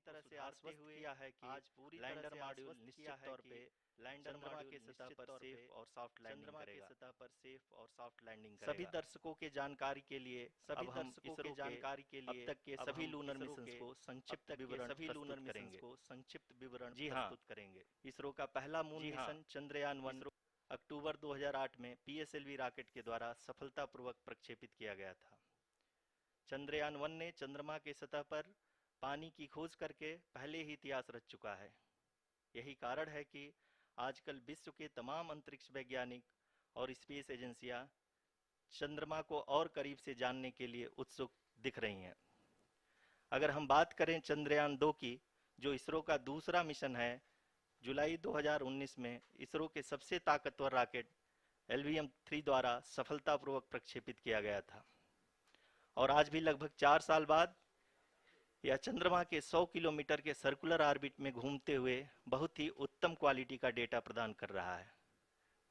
तरह से आश्वस्त किया है कि आज पूरी लैंडर मॉड्यूल निश्चित तौर पे चंद्रमा के सतह पर सेफ और सॉफ्ट लैंडिंग करेगा। सभी दर्शकों के जानकारी के लिए अब हम इसरो के अब तक के सभी लूनर मिशंस को संक्षिप्त विवरण प्रस्तुत करेंगे। इसरो का पहला मून मिशन चंद्रयान 1 अक्टूबर 2008 में पीएसएलवी रॉकेट के द्वारा सफलतापूर्वक प्रक्षेपित किया गया था। चंद्रयान 1 ने चंद्रमा के सतह पर पानी की खोज करके पहले ही इतिहास रच चुका है। यही कारण है कि आजकल विश्व के तमाम अंतरिक्ष वैज्ञानिक और स्पेस एजेंसियां चंद्रमा को और करीब से जानने के लिए उत्सुक दिख रही हैं। अगर हम बात करें चंद्रयान 2 की, जो इसरो का दूसरा मिशन है, जुलाई 2019 में इसरो के सबसे ताकतवर रॉकेट LVM-3 द्वारा सफलतापूर्वक प्रक्षेपित किया गया था और आज भी लगभग 4 साल बाद यह चंद्रमा के 100 किलोमीटर के सर्कुलर ऑर्बिट में घूमते हुए बहुत ही उत्तम क्वालिटी का डेटा प्रदान कर रहा है।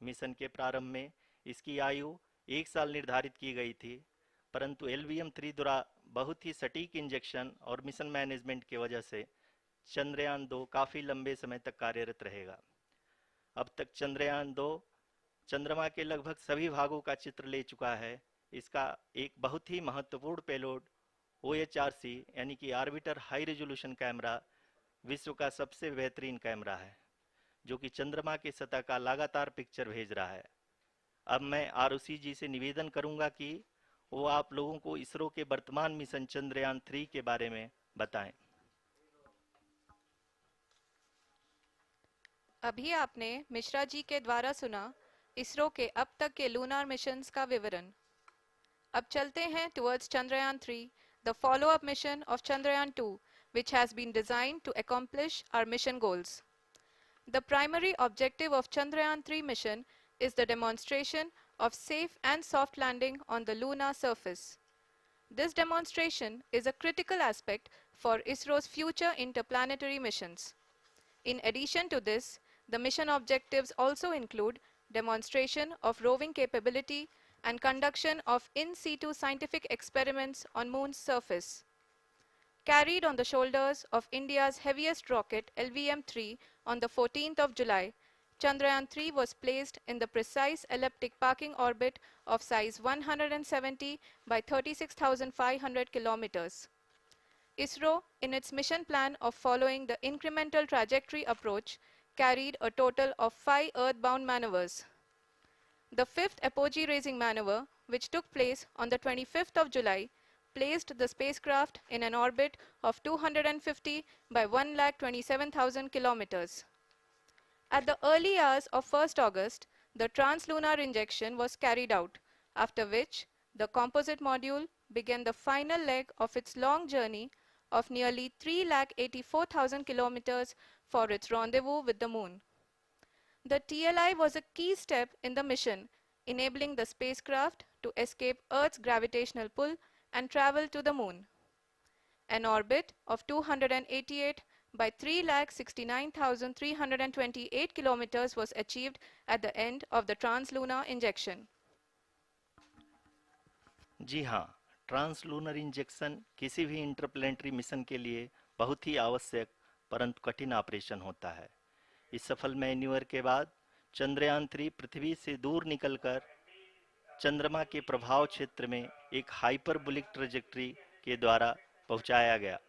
मिशन के प्रारंभ में इसकी आयु 1 साल निर्धारित की गई थी, परंतु LVM-3 द्वारा बहुत ही सटीक इंजेक्शन और मिशन मैनेजमेंट की वजह से चंद्रयान 2 काफ़ी लंबे समय तक कार्यरत रहेगा। अब तक चंद्रयान 2 चंद्रमा के लगभग सभी भागों का चित्र ले चुका है। इसका एक बहुत ही महत्वपूर्ण पेलोड OHRC यानी कि ऑर्बिटर हाई रेजोल्यूशन कैमरा विश्व का सबसे बेहतरीन कैमरा है, जो कि चंद्रमा के सतह का लगातार पिक्चर भेज रहा है। अब मैं ROC जी से निवेदन करूंगा कि वो आप लोगों को इसरो के वर्तमान मिशन चंद्रयान 3 के बारे में बताएं। अभी आपने मिश्रा जी के द्वारा सुना इसरो के अब तक के लूनार मिशंस का विवरण। अब चलते हैं towards Chandrayaan 3, the follow-up mission of Chandrayaan 2, which has been designed to accomplish our mission goals. The primary objective of Chandrayaan 3 mission is the demonstration of safe and soft landing on the lunar surface. This demonstration is a critical aspect for ISRO's future interplanetary missions. In addition to this, the mission objectives also include demonstration of roving capability and conduction of in situ scientific experiments on Moon's surface. Carried on the shoulders of India's heaviest rocket LVM-3 on the 14th of July, Chandrayaan 3 was placed in the precise elliptic parking orbit of size 170 by 36,500 kilometers. ISRO, in its mission plan of following the incremental trajectory approach, carried a total of 5 earthbound maneuvers. The fifth apogee raising maneuver, which took place on the 25th of July, placed the spacecraft in an orbit of 250 by 1,27,000 kilometers. At the early hours of 1st August, the translunar injection was carried out, after which the composite module began the final leg of its long journey of nearly 3,84,000 kilometers for its rendezvous with the Moon. The TLI was a key step in the mission, enabling the spacecraft to escape Earth's gravitational pull and travel to the Moon. An orbit of 288 by 3,69,328 kilometers was achieved at the end of the translunar injection. जी हाँ, translunar injection किसी भी interplanetary mission के लिए बहुत ही आवश्यक परंतु कठिन operation होता है। इस सफल मैन्यूवर के बाद चंद्रयान 3 पृथ्वी से दूर निकलकर चंद्रमा के प्रभाव क्षेत्र में एक हाइपरबोलिक ट्रेजेक्टरी के द्वारा पहुंचाया गया।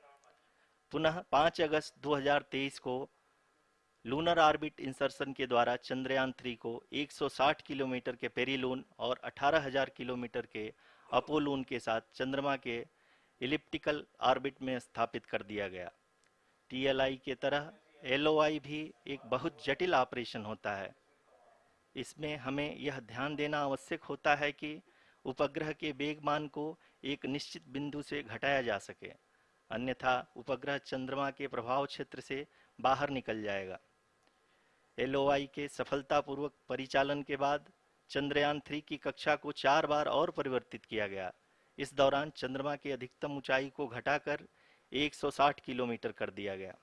पुनः 5 अगस्त 2023 को लूनर ऑर्बिट इंसर्शन के द्वारा चंद्रयान 3 को 160 किलोमीटर के पेरीलून और 18,000 किलोमीटर के अपोलून के साथ चंद्रमा के इलिप्टिकल ऑर्बिट में स्थापित कर दिया गया। TLI के तरह LOI भी एक बहुत जटिल ऑपरेशन होता है। इसमें हमें यह ध्यान देना आवश्यक होता है कि उपग्रह के वेगमान को एक निश्चित बिंदु से घटाया जा सके, अन्यथा उपग्रह चंद्रमा के प्रभाव क्षेत्र से बाहर निकल जाएगा। LOI के सफलतापूर्वक परिचालन के बाद चंद्रयान 3 की कक्षा को 4 बार और परिवर्तित किया गया। इस दौरान चंद्रमा की अधिकतम ऊंचाई को घटाकर 160 किलोमीटर कर दिया गया।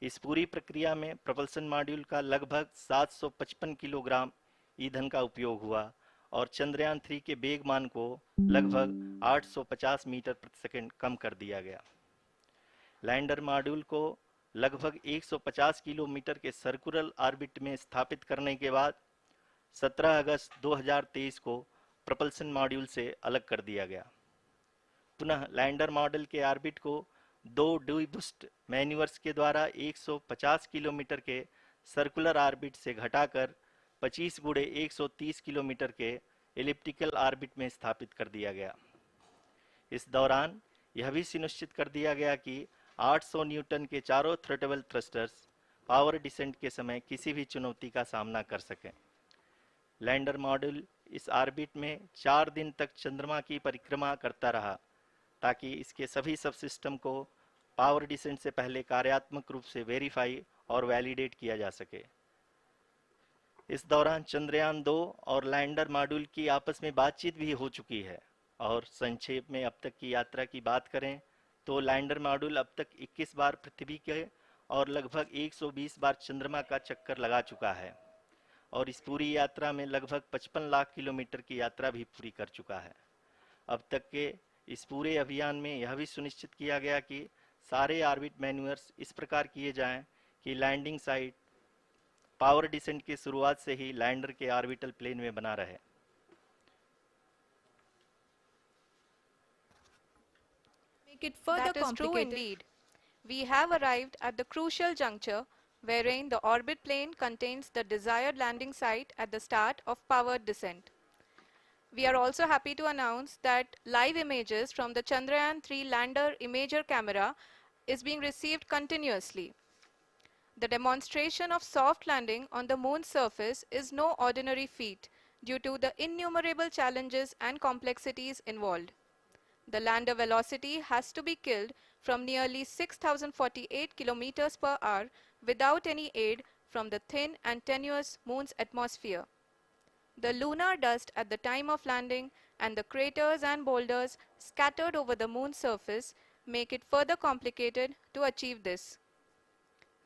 इस पूरी प्रक्रिया में प्रपल्सन मॉड्यूल का लगभग 755 किलोग्राम ईंधन का उपयोग हुआ और चंद्रयान 3 के वेगमान को लगभग 850 मीटर प्रति सेकंड कम कर दिया गया। लैंडर मॉड्यूल को लगभग 150 किलोमीटर के सर्कुलर ऑर्बिट में स्थापित करने के बाद 17 अगस्त 2023 को प्रपल्सन मॉड्यूल से अलग कर दिया गया। पुनः लैंडर मॉडल के ऑर्बिट को दो डीबूस्ट मैन्यूवर्स के द्वारा 150 किलोमीटर के सर्कुलर ऑर्बिट से घटाकर 25 गुणे 130 किलोमीटर के एलिप्टिकल ऑर्बिट में स्थापित कर दिया गया। इस दौरान यह भी सुनिश्चित कर दिया गया कि 800 न्यूटन के चारों थ्रोटेबल थ्रस्टर्स पावर डिसेंट के समय किसी भी चुनौती का सामना कर सकें। लैंडर मॉड्यूल इस ऑर्बिट में 4 दिन तक चंद्रमा की परिक्रमा करता रहा ताकि इसके सभी सब सिस्टम को पावर डिसेंट से पहले कार्यात्मक रूप से वेरीफाई और वैलिडेट किया जा सके। इस दौरान चंद्रयान 2 और लैंडर मॉड्यूल की आपस में बातचीत भी हो चुकी है। और संक्षेप में अब तक की यात्रा की बात करें तो लैंडर मॉड्यूल अब तक 21 बार पृथ्वी के और लगभग 120 बार चंद्रमा का चक्कर लगा चुका है और इस पूरी यात्रा में लगभग 55 लाख किलोमीटर की यात्रा भी पूरी कर चुका है। अब तक के इस पूरे अभियान में यह भी सुनिश्चित किया गया कि सारे ऑर्बिट मैन्यूअर्स इस प्रकार किए जाएं कि लैंडिंग साइट पावर डिसेंट की शुरुआत से ही लैंडर के ऑर्बिटल प्लेन में बना रहे। Make it further complicated. That is true indeed. We have arrived at the crucial juncture wherein the orbit plane contains the desired landing site at the start of powered descent. We are also happy to announce that live images from the Chandrayaan 3 lander imager camera is being received continuously. The demonstration of soft landing on the moon's surface is no ordinary feat due to the innumerable challenges and complexities involved. The lander velocity has to be killed from nearly 6,048 kilometers per hour without any aid from the thin and tenuous moon's atmosphere. The lunar dust at the time of landing and the craters and boulders scattered over the moon's surface make it further complicated to achieve this.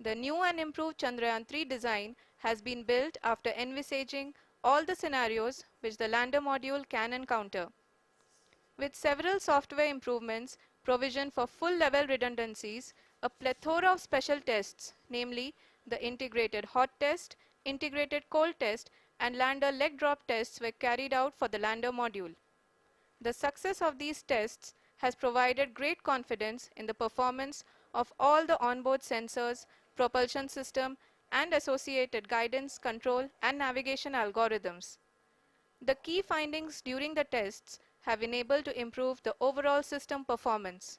The new and improved Chandrayaan 3 design has been built after envisaging all the scenarios which the lander module can encounter. With several software improvements, provision for full-level redundancies, a plethora of special tests, namely the integrated hot test, integrated cold test, and lander leg drop tests were carried out for the lander module. The success of these tests has provided great confidence in the performance of all the onboard sensors, propulsion system, and associated guidance, control, and navigation algorithms. The key findings during the tests have enabled to improve the overall system performance.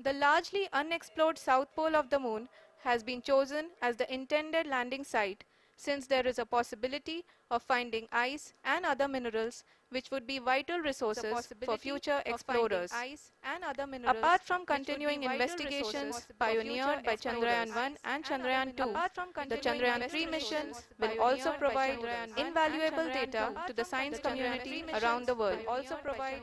The largely unexplored south pole of the moon has been chosen as the intended landing site since there is a possibility of finding ice and other minerals which would be vital resources for future explorers. Apart from continuing investigations pioneered by Chandrayaan 1 and Chandrayaan 2, the Chandrayaan 3 mission will also provide invaluable data to the science community around the world.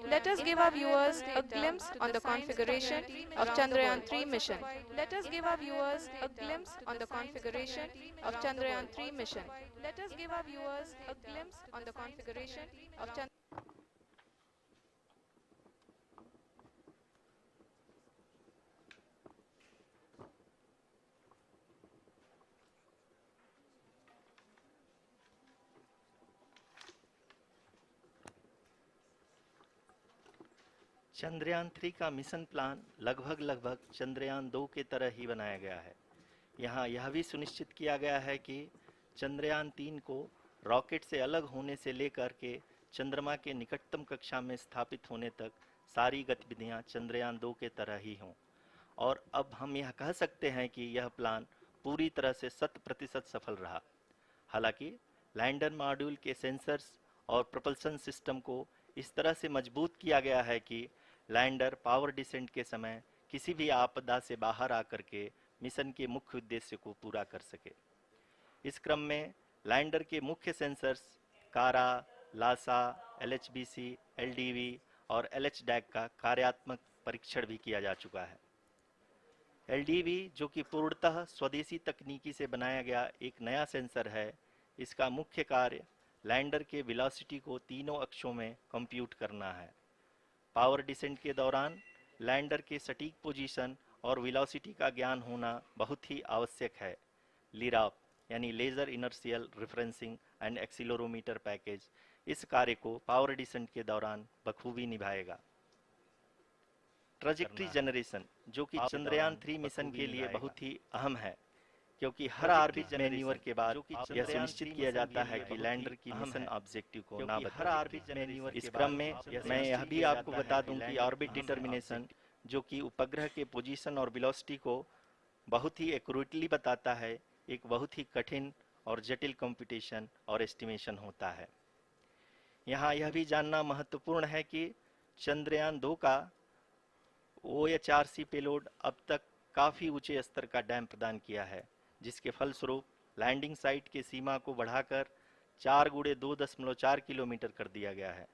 Let us give our viewers a glimpse on the configuration of Chandrayaan 3 mission. Let us give our viewers a glimpse on the configuration of Chandrayaan 3 mission. Let us give our viewers a glimpse on the configuration of Chandrayaan. Chandrayaan 3 का mission plan लगभग चंद्रयान 2 के तरह ही बनाया गया है। यहाँ यह भी सुनिश्चित किया गया है कि चंद्रयान 3 को रॉकेट से अलग होने से लेकर के चंद्रमा के निकटतम कक्षा में स्थापित होने तक सारी गतिविधियाँ चंद्रयान 2 के तरह ही हों। और अब हम यह कह सकते हैं कि यह प्लान पूरी तरह से 100% सफल रहा। हालांकि लैंडर मॉड्यूल के सेंसर्स और प्रोपल्सन सिस्टम को इस तरह से मजबूत किया गया है कि लैंडर पावर डिसेंट के समय किसी भी आपदा से बाहर आकर के मिशन के मुख्य उद्देश्य को पूरा कर सके। इस क्रम में लैंडर के मुख्य सेंसर्स कारा, लासा, एलएचबीसी, एलडीवी और एलएचडैक का कार्यात्मक परीक्षण भी किया जा चुका है। एलडीवी, जो कि पूर्णतः स्वदेशी तकनीकी से बनाया गया एक नया सेंसर है, इसका मुख्य कार्य लैंडर के वेलोसिटी को तीनों अक्षों में कंप्यूट करना है। पावर डिसेंट के दौरान लैंडर के सटीक पोजीशन और वेलोसिटी का ज्ञान होना बहुत ही आवश्यक है। लिराप यानी laser inertial referencing and accelerometer package इस कार्य को पावर डिसेंट के दौरान बखूबी निभाएगा। ट्रजेक्ट्री जनरेशन जो कि चंद्रयान 3 मिशन के लिए बहुत ही अहम है, क्योंकि हर ऑर्बिट मैन्यूवर के बाद यह सुनिश्चित किया जाता है कि लैंडर की मिशन ऑब्जेक्टिव को ना बदले। इस क्रम में मैं यह भी आपको बता दूं कि ऑर्बिट डिटर्मिनेशन जो कि उपग्रह के पोजीशन और वेलोसिटी को बहुत ही एक्यूरेटली बताता है, एक बहुत ही कठिन और जटिल कंप्यूटेशन और एस्टिमेशन होता है। यहाँ यह भी जानना महत्वपूर्ण है कि चंद्रयान 2 का OHRC पेलोड अब तक काफ़ी ऊंचे स्तर का डैम प्रदान किया है, जिसके फलस्वरूप लैंडिंग साइट के सीमा को बढ़ाकर 4 गुणे 2.4 किलोमीटर कर दिया गया है,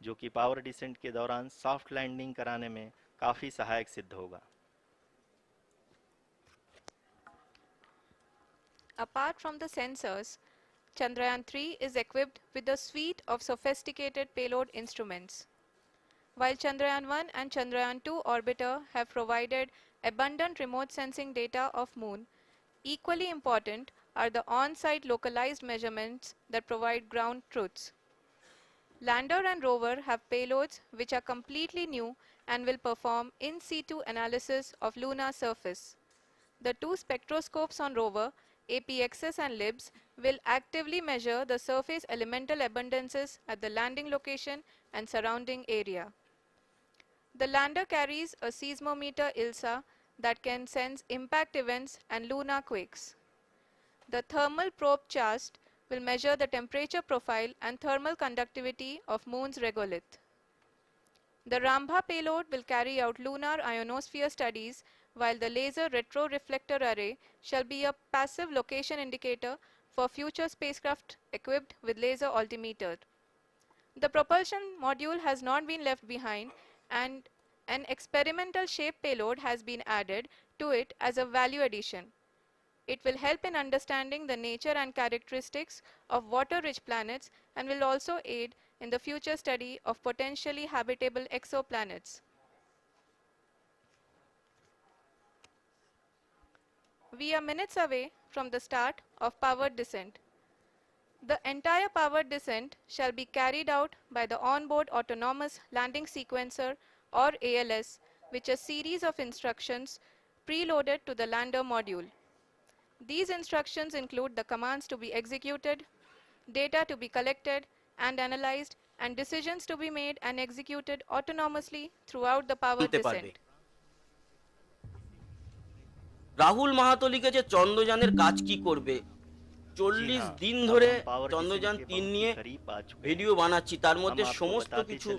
जो कि पावर डिसेंट के दौरान सॉफ्ट लैंडिंग कराने में काफ़ी सहायक सिद्ध होगा। Apart from the sensors, Chandrayaan 3 is equipped with a suite of sophisticated payload instruments. While Chandrayaan 1 and Chandrayaan 2 orbiter have provided abundant remote sensing data of Moon, equally important are the on-site localized measurements that provide ground truths. Lander and rover have payloads which are completely new and will perform in situ analysis of lunar surface. The two spectroscopes on rover, APXS and LIBS, will actively measure the surface elemental abundances at the landing location and surrounding area. The lander carries a seismometer ILSA that can sense impact events and lunar quakes. The thermal probe CHAST will measure the temperature profile and thermal conductivity of Moon's regolith. The Rambha payload will carry out lunar ionosphere studies, while the laser retroreflector array shall be a passive location indicator for future spacecraft equipped with laser altimeter. The propulsion module has not been left behind, and an experimental shape payload has been added to it as a value addition. It will help in understanding the nature and characteristics of water-rich planets and will also aid in the future study of potentially habitable exoplanets. We are minutes away from the start of powered descent. The entire powered descent shall be carried out by the onboard autonomous landing sequencer, or ALS, which is a series of instructions preloaded to the lander module. These instructions include the commands to be executed, data to be collected and analyzed, and decisions to be made and executed autonomously throughout the powered descent. Rahul Mahato লিখেছে চন্দ্রযানের কাজ কি করবে। 40 দিন ধরে চন্দ্রযান 3 নিয়ে video বানাচ্ছি, তার মধ্যে সমস্ত কিছু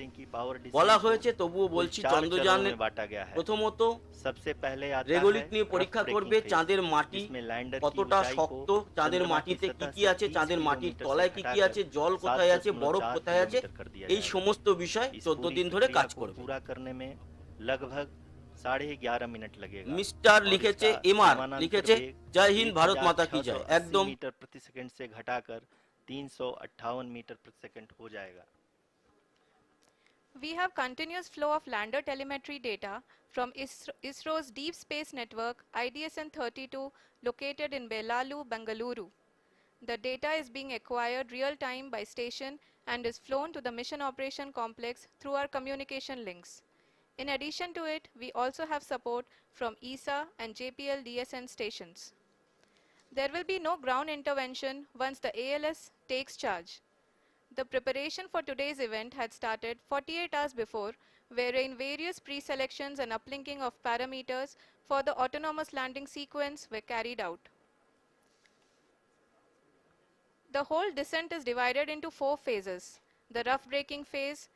বলা হয়েছে, তবুও বলছি চন্দ্রযানের প্রথমত রেগোলিথ নিয়ে পরীক্ষা করবে, চাঁদের মাটি কতটা শক্ত, চাঁদের মাটিতে কি কি আছে, চাঁদের মাটির তলায় কি কি আছে, জল কোথায় আছে, বরফ কোথায় আছে, এই সমস্ত বিষয় 14 দিন ধরে কাজ করবে। पूरा करने में लगभग 11.5 मिनट लगेगा। मिस्टर लिखेছে एमआर लिखेছে जय हिंद भारत माता की जय, एकदम मीटर प्रति सेकंड से घटाकर 358 मीटर प्रति सेकंड हो जाएगा। We have continuous flow of lander telemetry data from ISRO's Deep Space Network IDSN-32 located in Belalu, Bengaluru. The data is being acquired real-time by station and is flown to the Mission Operation Complex through our communication links. In addition to it, we also have support from ESA and JPL DSN stations. There will be no ground intervention once the ALS takes charge. The preparation for today's event had started 48 hours before, wherein various pre-selections and uplinking of parameters for the autonomous landing sequence were carried out. The whole descent is divided into 4 phases: the rough braking phase,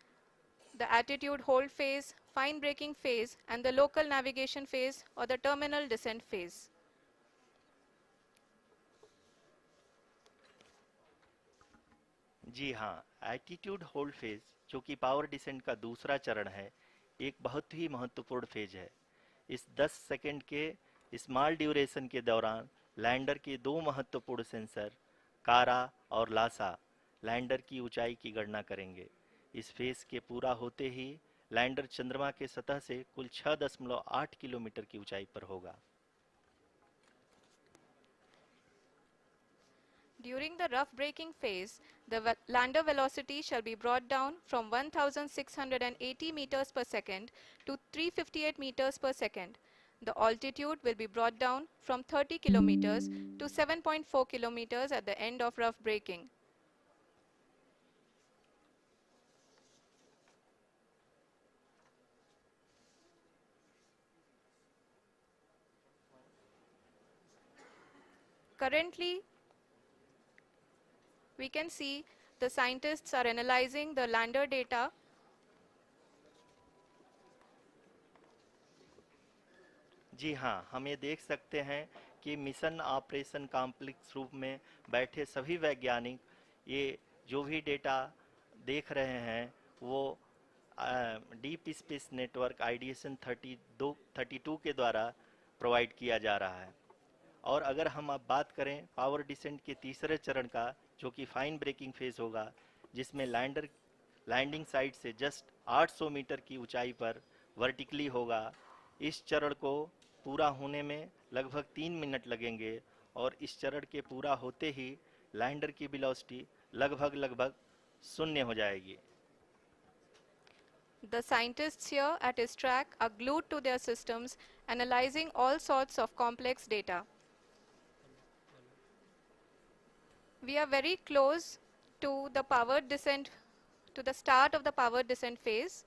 the attitude hold phase, fine braking phase, and the local navigation phase or the terminal descent phase. जी हाँ, attitude hold phase जो कि power descent का दूसरा चरण है, एक बहुत ही महत्वपूर्ण फेज है। इस 10 सेकंड के स्मॉल ड्यूरेशन के दौरान लैंडर के 2 महत्वपूर्ण सेंसर कारा और लासा लैंडर की ऊंचाई की गणना करेंगे। इस फेज के पूरा होते ही लैंडर चंद्रमा के सतह से कुल 6.8 किलोमीटर की ऊंचाई पर होगा। During the rough braking phase, the lander velocity shall be brought down from 1680 meters per second to 358 meters per second. The altitude will be brought down from 30 kilometers to 7.4 kilometers at the end of rough braking. Currently, we can see the scientists are analyzing the lander data. जी हाँ, हम ये देख सकते हैं कि mission operation complex रूप में बैठे सभी वैज्ञानिक ये जो भी डेटा देख रहे हैं वो डीप स्पेस नेटवर्क आईडीएसन 32 के द्वारा प्रोवाइड किया जा रहा है। और अगर हम अब बात करें पावर डिसेंट के तीसरे चरण का, जो कि फाइन ब्रेकिंग फेज होगा, जिसमें लैंडिंग साइट से जस्ट 800 मीटर की ऊंचाई पर वर्टिकली होगा। इस चरण को पूरा होने में लगभग 3 मिनट लगेंगे और इस चरण के पूरा होते ही लैंडर की वेलोसिटी लगभग शून्य हो जाएगी। The scientists here at ISRO are glued to their systems, analyzing all sorts of complex data. We are very close to the power descent, to the start of the power descent phase.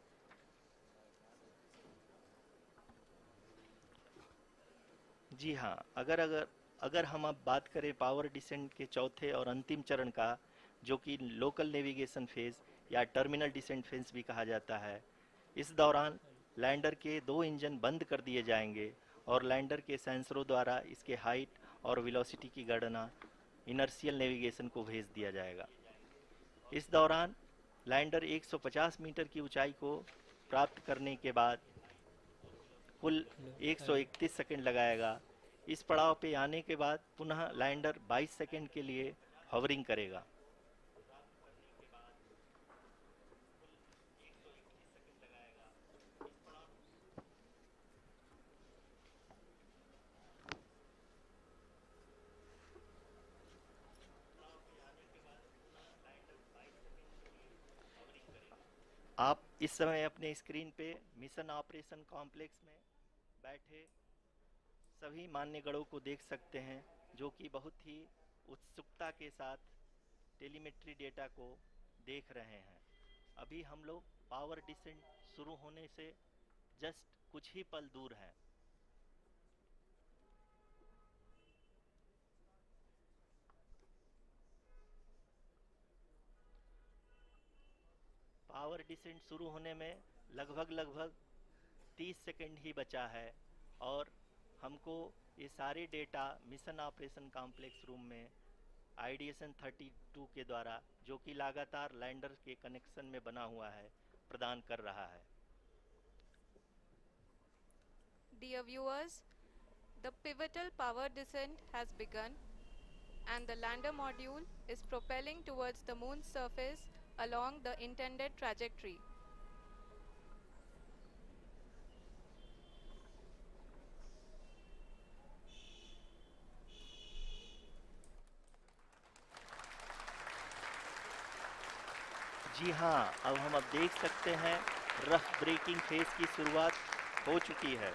जी हाँ, अगर हम अब बात करें power descent के चौथे और अंतिम चरण का, जो कि लोकल नेविगेशन फेज या टर्मिनल डिसेंट फेज भी कहा जाता है, इस दौरान लैंडर के 2 इंजन बंद कर दिए जाएंगे और लैंडर के सेंसरों द्वारा इसके हाइट और वेलोसिटी की गणना इनर्शियल नेविगेशन को भेज दिया जाएगा। इस दौरान लैंडर 150 मीटर की ऊंचाई को प्राप्त करने के बाद कुल 131 सेकंड लगाएगा। इस पड़ाव पे आने के बाद पुनः लैंडर 22 सेकंड के लिए हवरिंग करेगा। आप इस समय अपने स्क्रीन पे मिशन ऑपरेशन कॉम्प्लेक्स में बैठे सभी मान्यगणों को देख सकते हैं, जो कि बहुत ही उत्सुकता के साथ टेलीमेट्री डेटा को देख रहे हैं। अभी हम लोग पावर डिसेंट शुरू होने से जस्ट कुछ ही पल दूर हैं। पावर डिसेंट शुरू होने में लगभग 30 सेकंड ही बचा है और हमको ये सारे data mission operation complex room में आईडीएसन 32 के द्वारा, जो कि लगातार लैंडर के कनेक्शन में बना हुआ है, प्रदान कर रहा है। Dear viewers, the pivotal power descent has begun and the lander module is propelling towards the moon's surface along the intended trajectory. जी हाँ, अब हम देख सकते हैं रफ ब्रेकिंग फेज की शुरुआत हो चुकी है।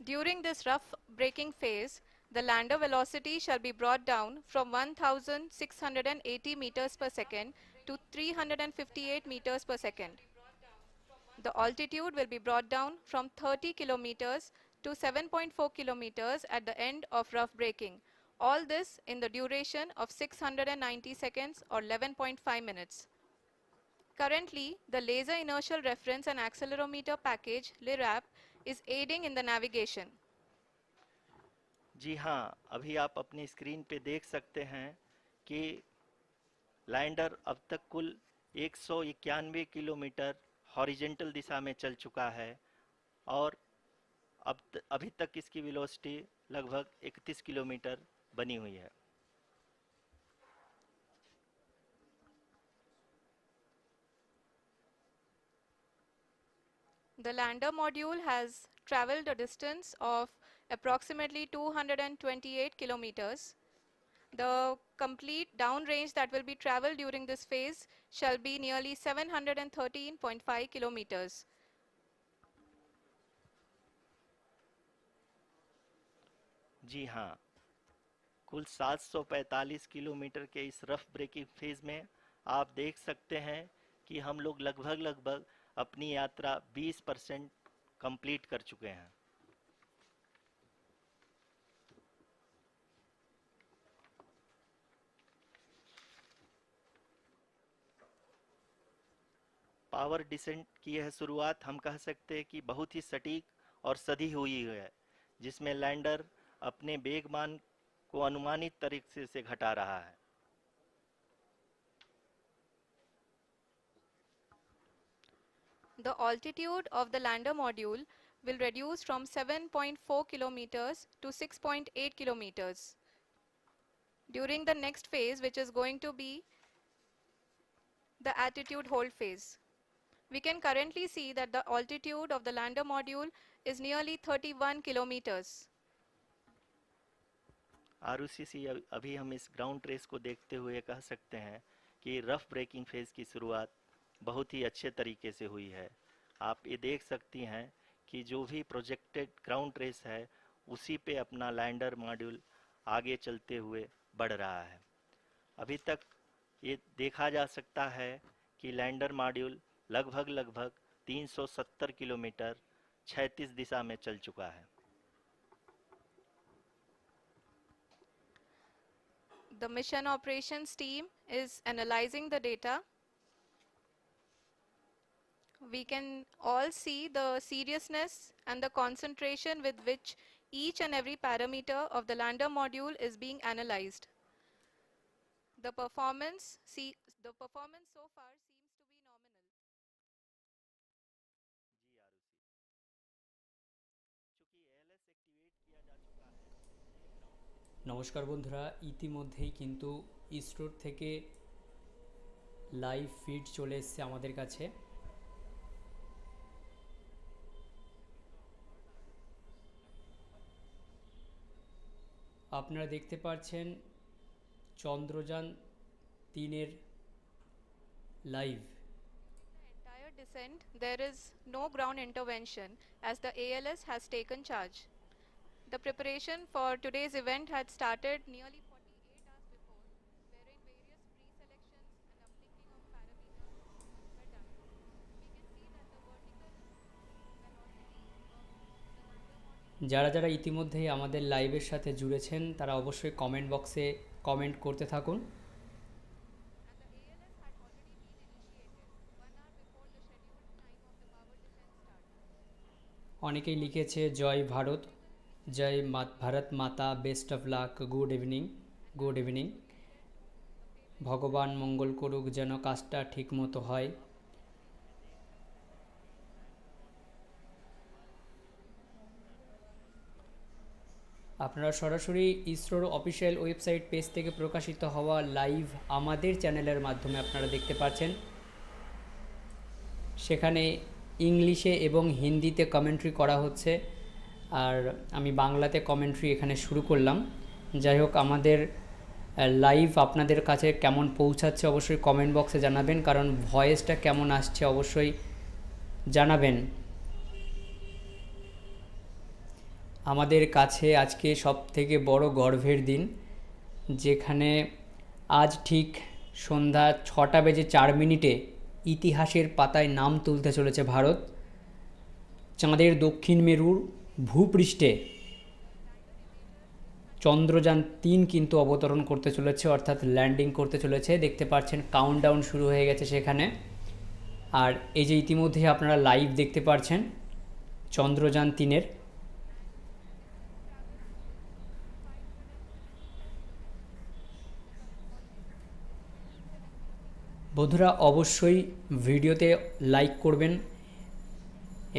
During this rough braking phase, the lander velocity shall be brought down from 1680 meters per second to 358 meters per second. The altitude will be brought down from 30 kilometers to 7.4 kilometers at the end of rough braking. All this in the duration of 690 seconds or 11.5 minutes. Currently, the Laser Inertial Reference and Accelerometer package (LIRAP) is aiding in the navigation. जी हाँ, अभी आप अपनी screen पे देख सकते हैं कि lander अब तक कुल 191 किलोमीटर हॉरिजेंटल दिशा में चल चुका है और अभी तक इसकी वेलोसिटी लगभग 31 किलोमीटर बनी हुई है। The lander module has traveled a distance of approximately 228 kilometers. The complete downrange that will be traveled during this phase shall be nearly 713.5 kilometers. जी हाँ, कुल 745 किलोमीटर के इस रफ ब्रेकिंग फेज में आप देख सकते हैं कि हम लोग लगभग अपनी यात्रा 20% कंप्लीट कर चुके हैं। पावर डिसेंट की यह शुरुआत हम कह सकते हैं कि बहुत ही सटीक और सधी हुई है, जिसमें लैंडर अपने वेगमान को अनुमानित तरीके से घटा रहा है। The altitude of the lander module will reduce from 7.4 kilometers to 6.8 kilometers. During the next phase, which is going to be the attitude hold phase. We can currently see that the altitude of the lander module is nearly 31 kilometers. Arushi अभी हम इस ground trace को देखते हुए कह सकते हैं कि रफ ब्रेकिंग फेज की शुरुआत बहुत ही अच्छे तरीके से हुई है। आप ये देख सकती हैं कि जो भी प्रोजेक्टेड ग्राउंड ट्रेस है उसी पे अपना लैंडर मॉड्यूल आगे चलते हुए बढ़ रहा है। अभी तक ये देखा जा सकता है कि लैंडर मॉड्यूल लगभग 370 किलोमीटर क्षैतिज दिशा में चल चुका है। The mission operations team is analyzing the data. We can all see the seriousness and the concentration with which each and every parameter of the lander module is being analyzed. The performance so far seems to be nominal. जी आरुषि, चूंकि ALS activate किया जा चुका है, ये ground নমস্কার বন্ধুরা, ইতিমধ্যেই কিন্তু ইসরোর থেকে লাইভ ফিড চলে এসেছে আমাদের কাছে। আপনারা দেখতে পাচ্ছেন চন্দ্রযান 3-এর live. Entire descent, there is no ground intervention as the ALS has taken charge. The preparation for today's event had started nearly 48 hours before, wherein various pre-selections and uplinking of parameters were done. We can see that the vertical velocity of the lander module যারা যারা ইতিমধ্যেই আমাদের লাইভের সাথে জুড়েছেন তারা অবশ্যই comment বক্সে comment করতে থাকুন। and the ALS had already been initiated 1 hour before the scheduled time of the power descent start. অনেকেই লিখেছে জয় ভারত, জয় ভারত মাতা, best of luck, good evening, good evening. ভগবান মঙ্গল করুক যেন কাজটা ঠিক মতো হয়। আপনারা সরাসরি ইসরোর অফিসিয়াল ওয়েবসাইট পেজ থেকে প্রকাশিত হওয়া লাইভ আমাদের চ্যানেলের মাধ্যমে আপনারা দেখতে পাচ্ছেন। সেখানে ইংলিশে এবং হিন্দিতে কমেন্ট্রি করা হচ্ছে, আর আমি বাংলাতে কমেন্ট্রি এখানে শুরু করলাম। যাই হোক, আমাদের লাইভ আপনাদের কাছে কেমন পৌঁছাচ্ছে অবশ্যই কমেন্ট বক্সে জানাবেন, কারণ ভয়েসটা কেমন আসছে অবশ্যই জানাবেন। আমাদের কাছে আজকে সবথেকে বড় গর্বের দিন, যেখানে আজ ঠিক সন্ধ্যা 6:04 ইতিহাসের পাতায় নাম তুলতে চলেছে ভারত। চাঁদের দক্ষিণ মেরুর ভূপৃষ্ঠে চন্দ্রযান 3 কিন্তু অবতরণ করতে চলেছে, অর্থাৎ ল্যান্ডিং করতে চলেছে। দেখতে পাচ্ছেন কাউন্টডাউন শুরু হয়ে গেছে সেখানে। আর এই যে ইতিমধ্যেই আপনারা লাইভ দেখতে পাচ্ছেন চন্দ্রযান 3-এর। বন্ধুরা অবশ্যই ভিডিওতে লাইক করবেন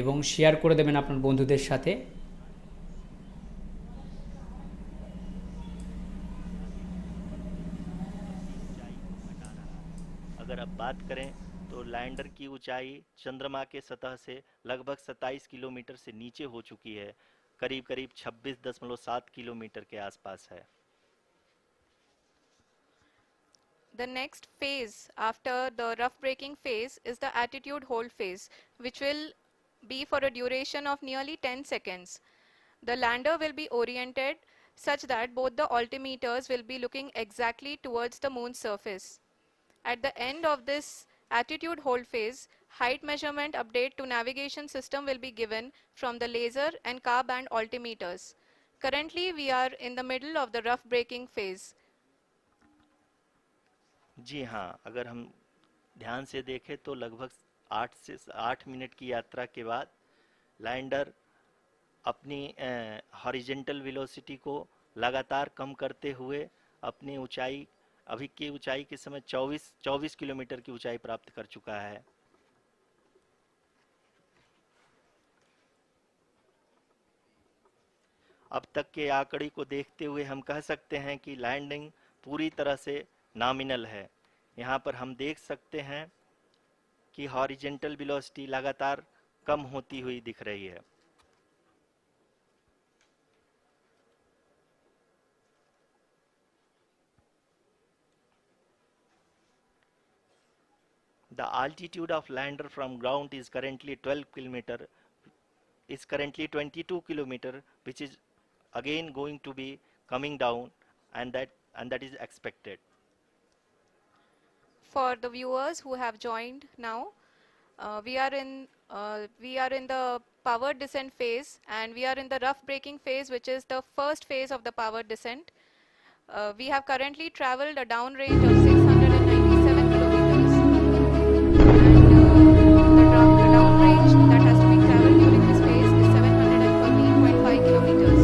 এবং শেয়ার করে দেবেন আপনার বন্ধুদের সাথে। अगर अब बात करें तो लैंडर की ऊंचाई चंद्रमा के सतह से लगभग 27 किलोमीटर से नीचे हो चुकी है, करीब करीब 26.7 किलोमीटर के आसपास है। The next phase after the rough braking phase is the attitude hold phase, which will be for a duration of nearly 10 seconds. The lander will be oriented such that both the altimeters will be looking exactly towards the moon's surface. At the end of this attitude hold phase, height measurement update to navigation system will be given from the laser and car band altimeters. Currently, we are in the middle of the rough braking phase. जी हाँ, अगर हम ध्यान से देखें तो लगभग 8 minute की यात्रा के बाद लैंडर अपनी हॉरिजेंटल वेलोसिटी को लगातार कम करते हुए अपनी ऊंचाई अभी की ऊंचाई के समय 24 किलोमीटर की ऊंचाई प्राप्त कर चुका है। अब तक के आंकड़े को देखते हुए हम कह सकते हैं कि लैंडिंग पूरी तरह से नॉमिनल है। यहाँ पर हम देख सकते हैं कि हॉरिजेंटल वेलोसिटी लगातार कम होती हुई दिख रही है। The altitude of lander from ground is currently 22 kilometer, which is again going to be coming down, and that is expected. For the viewers who have joined now, we are in the power descent phase, and we are in the rough braking phase, which is the first phase of the power descent. We have currently traveled a downrange of 697 kilometers, and the downrange that has to be traveled during this phase is 713.5 kilometers.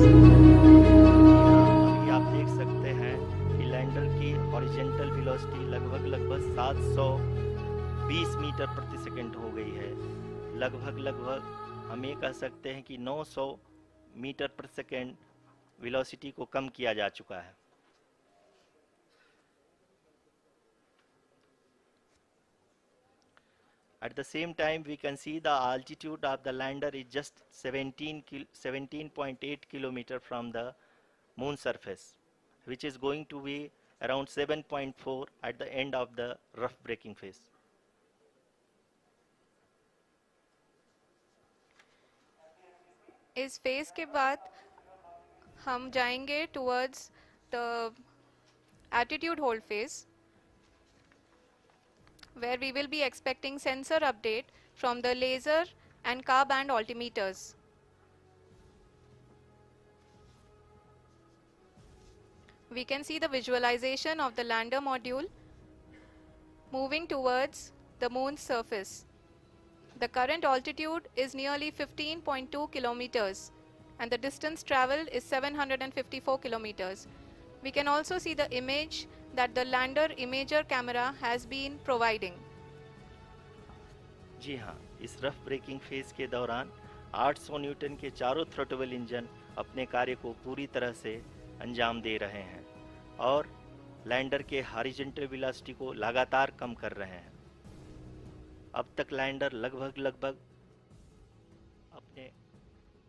अभी आप देख सकते हैं कि lander की horizontal velocity लगभग 720 metre प्रति second हो गई है। लगभग हम ये कह सकते हैं कि 900 मीटर प्रति सेकंड वेलोसिटी को कम किया जा चुका है। At the same time, we can see the altitude of the lander is just 17.8 kilometer from the moon surface, which is going to be around 7.4 at the end of the rough braking phase. इस phase के बाद हम जाएंगे towards the attitude hold phase, where we will be expecting sensor update from the laser and car band altimeters. We can see the visualization of the lander module moving towards the moon's surface. The current altitude is nearly 15.2 kilometers, and the distance traveled is 754 kilometers. We can also see the image that the lander imager camera has been providing. जी हाँ, इस rough breaking phase के दौरान 800 Newton के चारों throttle engine अपने कार्य को पूरी तरह से अंजाम दे रहे हैं और लैंडर के हॉरिजॉन्टल वेलोसिटी को लगातार कम कर रहे हैं। अब तक लैंडर लगभग अपने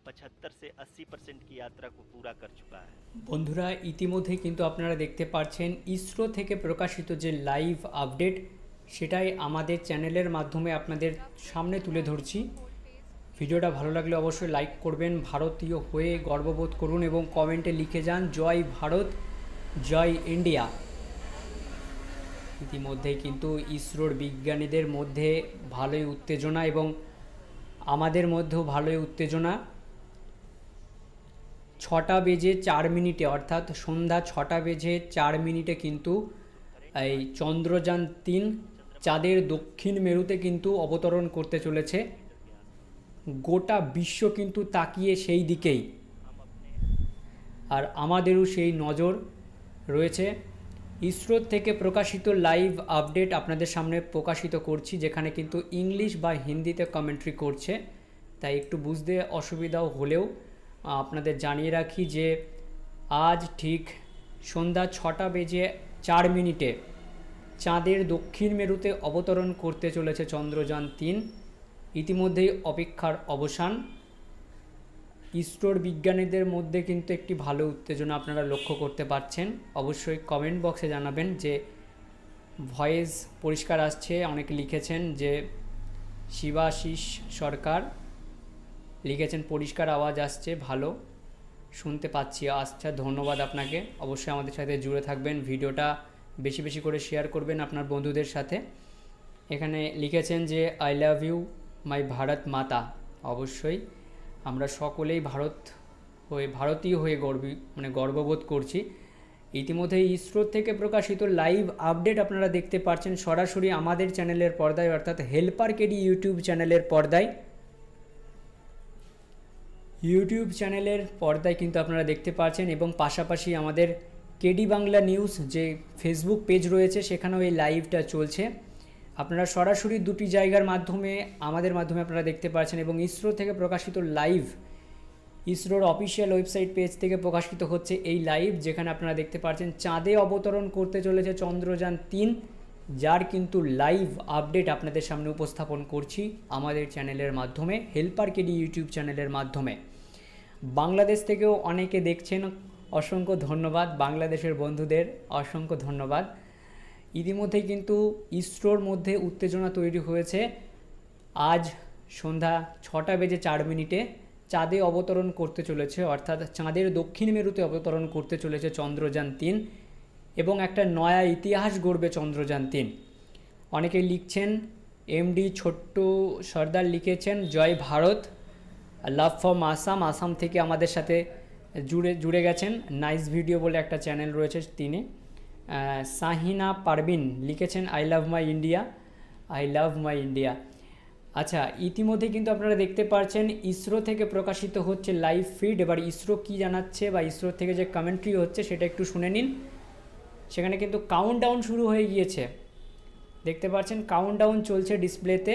75 से 80% की यात्रा को पूरा कर चुका है। বন্ধুরা ইতিমধ্যে কিন্তু আপনারা দেখতে পাচ্ছেন ইসরো থেকে প্রকাশিত যে লাইভ আপডেট সেটাই আমাদের চ্যানেলের মাধ্যমে আপনাদের সামনে তুলে ধরছি। ভিডিওটা ভালো লাগলে অবশ্যই লাইক করবেন, ভারতীয় হয়ে গর্ববোধ করুন এবং কমেন্টে লিখে যান জয় ভারত, জয় ইন্ডিয়া। ইতিমধ্যেই কিন্তু ইসরোর বিজ্ঞানীদের মধ্যে ভালোই উত্তেজনা এবং আমাদের মধ্যেও ভালোই উত্তেজনা। 6টা বেজে 4 মিনিটে অর্থাৎ সন্ধ্যা 6টা বেজে 4 মিনিটে কিন্তু এই চন্দ্রযান 3 চাঁদের দক্ষিণ মেরুতে কিন্তু অবতরণ করতে চলেছে। গোটা বিশ্ব কিন্তু তাকিয়ে সেই দিকেই, আর আমাদেরও সেই নজর রয়েছে। ইসরো থেকে প্রকাশিত লাইভ আপডেট আপনাদের সামনে প্রকাশিত করছি, যেখানে কিন্তু ইংলিশ বা হিন্দিতে কমেন্ট্রি করছে, তাই একটু বুঝতে অসুবিধাও হলেও আপনাদের জানিয়ে রাখি যে আজ ঠিক সন্ধ্যা 6টা বেজে 4 মিনিটে চাঁদের দক্ষিণ মেরুতে অবতরণ করতে চলেছে চন্দ্রযান-3। ইতিমধ্যেই অপেক্ষার অবসান। ইসরোর বিজ্ঞানীদের মধ্যে কিন্তু একটি ভালো উত্তেজনা আপনারা লক্ষ্য করতে পারছেন। অবশ্যই কমেন্ট বক্সে জানাবেন যে ভয়েস পরিষ্কার আসছে। অনেকে লিখেছেন যে শিবাশিস সরকার লিখেছেন পরিষ্কার আওয়াজ আসছে, ভালো শুনতে পাচ্ছি। আচ্ছা, ধন্যবাদ আপনাকে। অবশ্যই আমাদের সাথে জুড়ে থাকবেন, ভিডিওটা বেশি বেশি করে শেয়ার করবেন আপনার বন্ধুদের সাথে। এখানে লিখেছেন যে I love you my Bharat Mata. অবশ্যই আমরা সকলেই ভারতীয় হয়ে গর্ববোধ করছি। ইতিমধ্যে ইসরো থেকে প্রকাশিত লাইভ আপডেট আপনারা দেখতে পাচ্ছেন সরাসরি আমাদের চ্যানেলের পর্দায়, অর্থাৎ হেল্পার কেডি ইউটিউব চ্যানেলের পর্দায়। কিন্তু আপনারা দেখতে পাচ্ছেন, এবং পাশাপাশি আমাদের কেডি বাংলা নিউজ যে ফেসবুক পেজ রয়েছে সেখানেও এই লাইভটা চলছে। আপনারা সরাসরি দুটি জায়গার মাধ্যমে আমাদের মাধ্যমে আপনারা দেখতে পাচ্ছেন, এবং ইসরো থেকে প্রকাশিত লাইভ, ইসরোর অফিসিয়াল ওয়েবসাইট পেজ থেকে প্রকাশিত হচ্ছে এই লাইভ, যেখানে আপনারা দেখতে পাচ্ছেন চাঁদে অবতরণ করতে চলেছে চন্দ্রযান-3, যার কিন্তু লাইভ আপডেট আপনাদের সামনে উপস্থাপন করছি আমাদের চ্যানেলের মাধ্যমে, হেল্পার কেডি ইউটিউব চ্যানেলের মাধ্যমে। বাংলাদেশ থেকেও অনেকে দেখছেন, অসংখ্য ধন্যবাদ। বাংলাদেশের বন্ধুদের অসংখ্য ধন্যবাদ। ইতিমধ্যেই কিন্তু ইসরোর মধ্যে উত্তেজনা তৈরি হয়েছে। আজ সন্ধ্যা 6:04 চাঁদে অবতরণ করতে চলেছে, অর্থাৎ চাঁদের দক্ষিণ মেরুতে অবতরণ করতে চলেছে চন্দ্রযান-3, এবং একটা নয়া ইতিহাস গড়বে চন্দ্রযান-3। অনেকে লিখছেন, এমডি ছোট্ট সর্দার লিখেছেন জয় ভারত, লাভ ফ্রম আসাম থেকে আমাদের সাথে জুড়ে গেছেন। নাইস ভিডিও বলে একটা চ্যানেল রয়েছে তিনি। সাহিনা পারবিন লিখেছেন আই লাভ মাই ইন্ডিয়া। আচ্ছা, ইতিমধ্যে কিন্তু আপনারা দেখতে পাচ্ছেন ইসরো থেকে প্রকাশিত হচ্ছে লাইভ ফিড। এবার ইসরো কী জানাচ্ছে বা ইসরো থেকে যে কমেন্ট্রি হচ্ছে সেটা একটু শুনে নিন। সেখানে কিন্তু কাউন্টডাউন শুরু হয়ে গিয়েছে, দেখতে পাচ্ছেন কাউন্টডাউন চলছে ডিসপ্লেতে।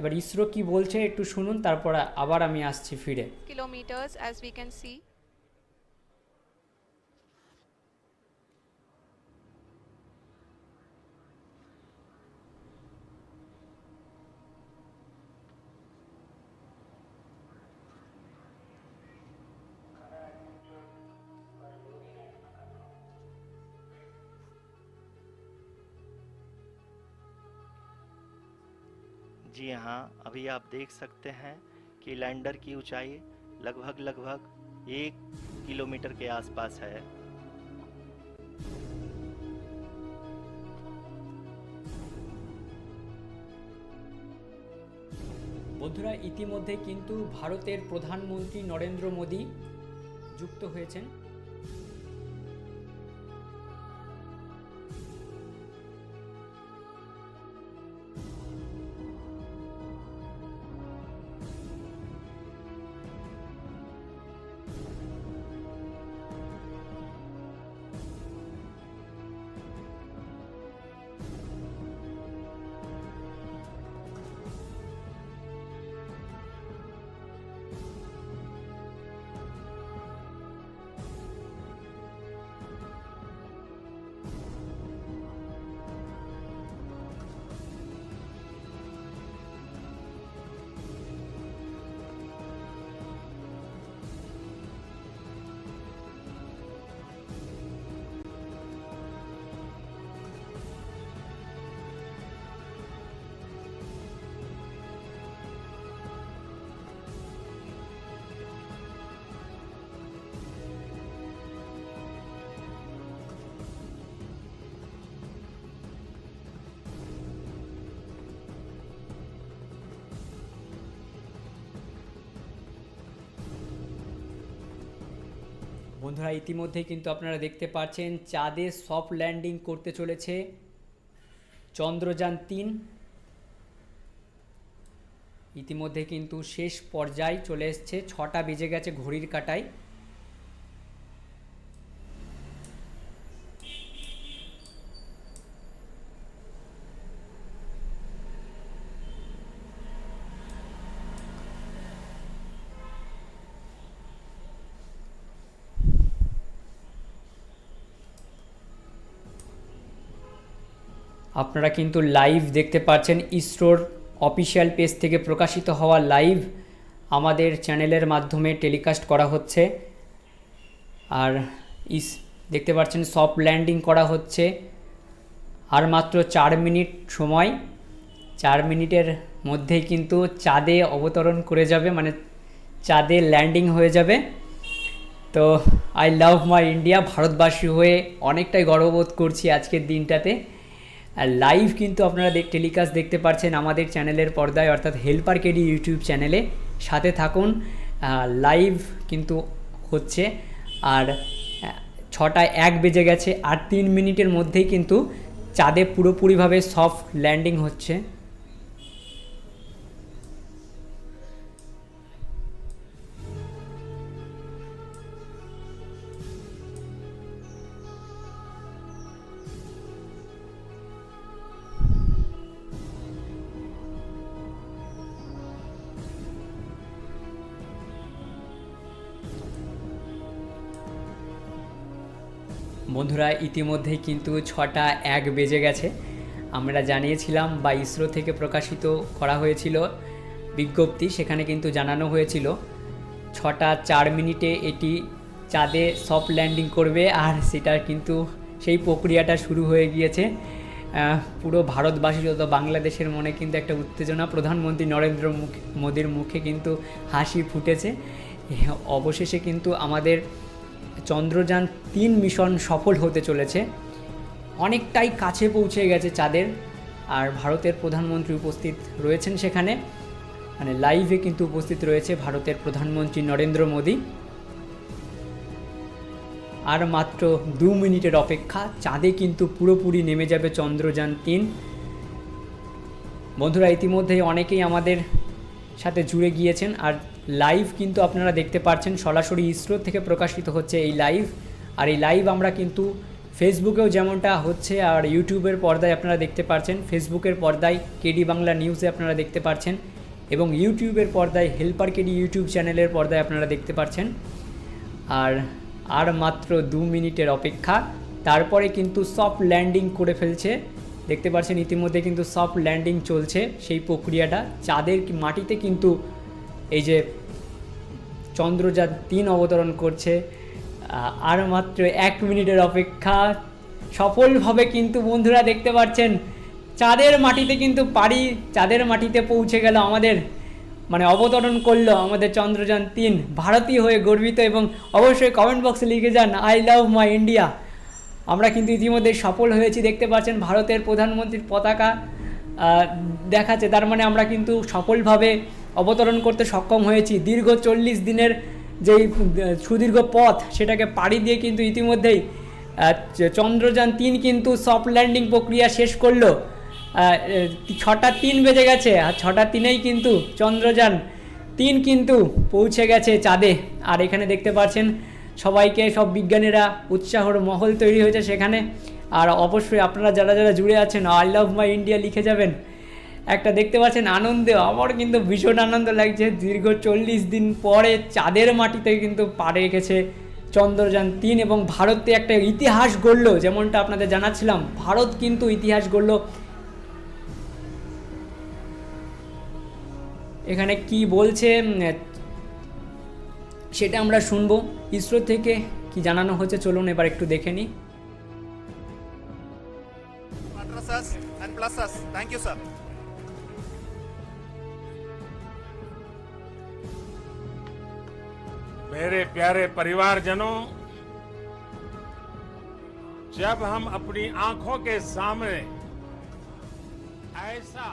এবার ইসরো কি বলছে একটু শুনুন, তারপর আবার আমি আসছি ফিরে। kilometers as we can see. जी हाँ, अभी आप देख सकते हैं कि लैंडर की ऊंचाई लगभग 1 किलोमीटर के आसपास है। বন্ধুরা, ইতিমধ্যে কিন্তু ভারতের প্রধানমন্ত্রী নরেন্দ্র মোদী যুক্ত হয়েছেন। বন্ধুরা, ইতিমধ্যেই কিন্তু আপনারা দেখতে পাচ্ছেন চাঁদে সফট ল্যান্ডিং করতে চলেছে চন্দ্রযান-3। ইতিমধ্যে কিন্তু শেষ পর্যায়ে চলে এসছে, 6টা বেজে গেছে ঘড়ির কাঁটায়। আপনারা কিন্তু লাইভ দেখতে পাচ্ছেন, ইসরোর অফিসিয়াল পেজ থেকে প্রকাশিত হওয়া লাইভ আমাদের চ্যানেলের মাধ্যমে টেলিকাস্ট করা হচ্ছে। আর দেখতে পাচ্ছেন সফট ল্যান্ডিং করা হচ্ছে। আর মাত্র 4 মিনিট সময়, 4 মিনিটের মধ্যেই কিন্তু চাঁদে অবতরণ করে যাবে, মানে চাঁদে ল্যান্ডিং হয়ে যাবে। তো আই লাভ মাই ইন্ডিয়া, ভারতবাসী হয়ে অনেকটাই গর্ববোধ করছি আজকের দিনটাতে। আর লাইভ কিন্তু আপনারা টেলিকাস্ট দেখতে পাচ্ছেন আমাদের চ্যানেলের পর্দায়, অর্থাৎ হেল্পার কেডি ইউটিউব চ্যানেলে। সাথে থাকুন, লাইভ কিন্তু হচ্ছে। আর 6:01 বেজে গেছে, আর 3 মিনিটের মধ্যেই কিন্তু চাঁদে পুরোপুরিভাবে সফট ল্যান্ডিং হচ্ছে। বন্ধুরা, ইতিমধ্যেই কিন্তু 6:01 বেজে গেছে। আমরা জানিয়েছিলাম বা ইসরো থেকে প্রকাশিত করা হয়েছিল বিজ্ঞপ্তি, সেখানে কিন্তু জানানো হয়েছিল 6:04 এটি চাঁদে সফট ল্যান্ডিং করবে। আর সেটা কিন্তু সেই প্রক্রিয়াটা শুরু হয়ে গিয়েছে। পুরো ভারতবাসী তথা বাংলাদেশের মনে কিন্তু একটা উত্তেজনা, প্রধানমন্ত্রী নরেন্দ্র মোদীর মুখে কিন্তু হাসি ফুটেছে। অবশেষে কিন্তু আমাদের চন্দ্রযান 3 মিশন সফল হতে চলেছে, অনেকটাই কাছে পৌঁছে গেছে চাঁদের। আর ভারতের প্রধানমন্ত্রী উপস্থিত রয়েছেন সেখানে, মানে লাইভে কিন্তু উপস্থিত রয়েছে ভারতের প্রধানমন্ত্রী নরেন্দ্র মোদী। আর মাত্র 2 মিনিটের অপেক্ষা, চাঁদে কিন্তু পুরোপুরি নেমে যাবে চন্দ্রযান 3। বন্ধুরা, ইতিমধ্যেই অনেকেই আমাদের সাথে জুড়ে গিয়েছেন। আর লাইভ কিন্তু আপনারা দেখতে পাচ্ছেন, সরাসরি ইসরো থেকে প্রকাশিত হচ্ছে এই লাইভ। আর এই লাইভ আমরা কিন্তু ফেসবুকেও যেমনটা হচ্ছে, আর ইউটিউবের পর্দায় আপনারা দেখতে পাচ্ছেন, ফেসবুকের পর্দায় কেডি বাংলা নিউজে আপনারা দেখতে পাচ্ছেন, এবং ইউটিউবের পর্দায় হেল্পার কেডি ইউটিউব চ্যানেলের পর্দায় আপনারা দেখতে পাচ্ছেন। আর মাত্র 2 মিনিটের অপেক্ষা, তারপরে কিন্তু সফট ল্যান্ডিং করে ফেলছে। দেখতে পাচ্ছেন ইতিমধ্যে কিন্তু সফট ল্যান্ডিং চলছে, সেই প্রক্রিয়াটা। চাঁদের মাটিতে কিন্তু এই যে চন্দ্রযান 3 অবতরণ করছে। আর মাত্র 1 মিনিটের অপেক্ষা, সফলভাবে কিন্তু বন্ধুরা দেখতে পাচ্ছেন চাঁদের মাটিতে কিন্তু চাঁদের মাটিতে পৌঁছে গেল আমাদের, মানে অবতরণ করলো আমাদের চন্দ্রযান 3। ভারতীয় হয়ে গর্বিত, এবং অবশ্যই কমেন্ট বক্সে লিখে যান আই লাভ মাই ইন্ডিয়া। আমরা কিন্তু ইতিমধ্যে সফল হয়েছি, দেখতে পাচ্ছেন ভারতের প্রধানমন্ত্রীর পতাকা দেখাচ্ছে, তার মানে আমরা কিন্তু সফলভাবে অবতরণ করতে সক্ষম হয়েছি। দীর্ঘ 40 দিনের যেই সুদীর্ঘ পথ, সেটাকে পাড়ি দিয়ে কিন্তু ইতিমধ্যেই চন্দ্রযান 3 কিন্তু সফট ল্যান্ডিং প্রক্রিয়া শেষ করলো। 6:03 বেজে গেছে, আর 6:03 কিন্তু চন্দ্রযান 3 কিন্তু পৌঁছে গেছে চাঁদে। আর এখানে দেখতে পাচ্ছেন সবাইকে, সব বিজ্ঞানীরা, উৎসাহর মহল তৈরি হয়েছে সেখানে। আর অবশ্যই আপনারা যারা যারা জুড়ে আছেন আই লাভ মাই ইন্ডিয়া লিখে যাবেন। একটা দেখতে পাচ্ছেন আনন্দে, আমার কিন্তু ভীষণ আনন্দ লাগছে। দীর্ঘ 40 দিন পরে চাঁদের মাটিতে কিন্তু পা রেখেছে চন্দ্রযান 3, এবং ভারতে একটা ইতিহাস গড়ল। যেমনটা আপনাদের জানাচ্ছিলাম, ভারত কিন্তু ইতিহাস গড়ল। এখানে কি বলছে সেটা আমরা শুনবো, ইসরো থেকে কি জানানো হচ্ছে, চলুন এবার একটু দেখে নিই। Thank you, sir. मेरे प्यारे परिवारजनों, जब हम अपनी आंखों के सामने ऐसा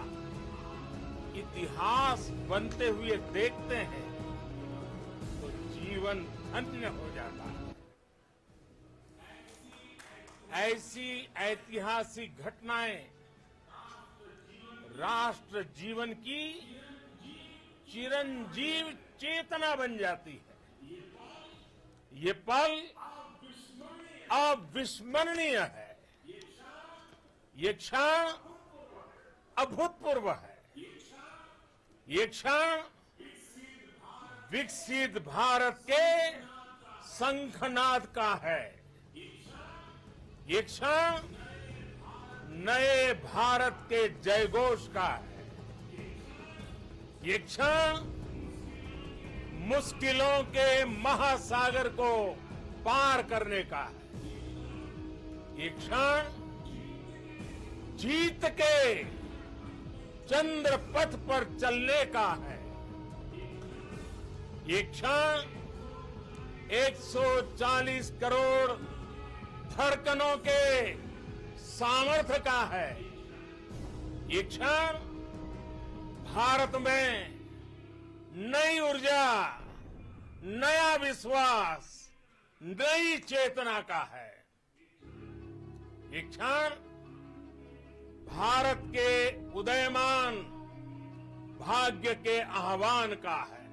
इतिहास बनते हुए देखते हैं तो जीवन धन्य हो जाता है। ऐसी ऐतिहासिक घटनाएं राष्ट्र जीवन की चिरंजीव चेतना बन जाती है। ये पल अविस्मरणीय है, ये क्षण अभूतपूर्व है, ये क्षण विकसित भारत के शंखनाद का है, ये क्षण नए भारत के जयघोष का है। ये क्षण मुश्किलों के महासागर को पार करने का है। ये क्षण जीत के चंद्र पथ पर चलने का है। ये क्षण 140 करोड़ धड़कनों के सामर्थ्य का है। ये क्षण भारत में नई ऊर्जा, नया विश्वास, नई चेतना का है। ये क्षण भारत के उदयमान भाग्य के आह्वान का है।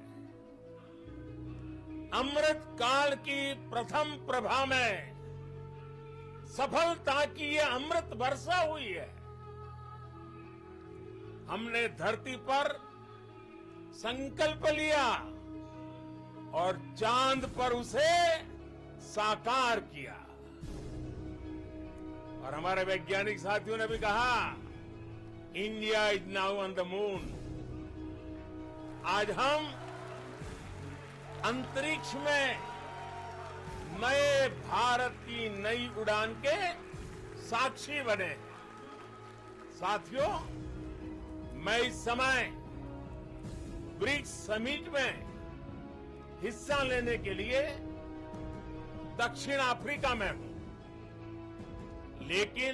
अमृत काल की प्रथम प्रभा में सफलता की ये अमृत वर्षा हुई है। हमने धरती पर संकल्प लिया और चांद पर उसे साकार किया। और हमारे वैज्ञानिक साथियों ने भी कहा, India is now on the moon. आज हम अंतरिक्ष में नए भारत की नई उड़ान के साक्षी बने। साथियों, मैं इस समय ब्रिक्स समिट में हिस्सा लेने के लिए दक्षिण अफ्रीका में हूं, लेकिन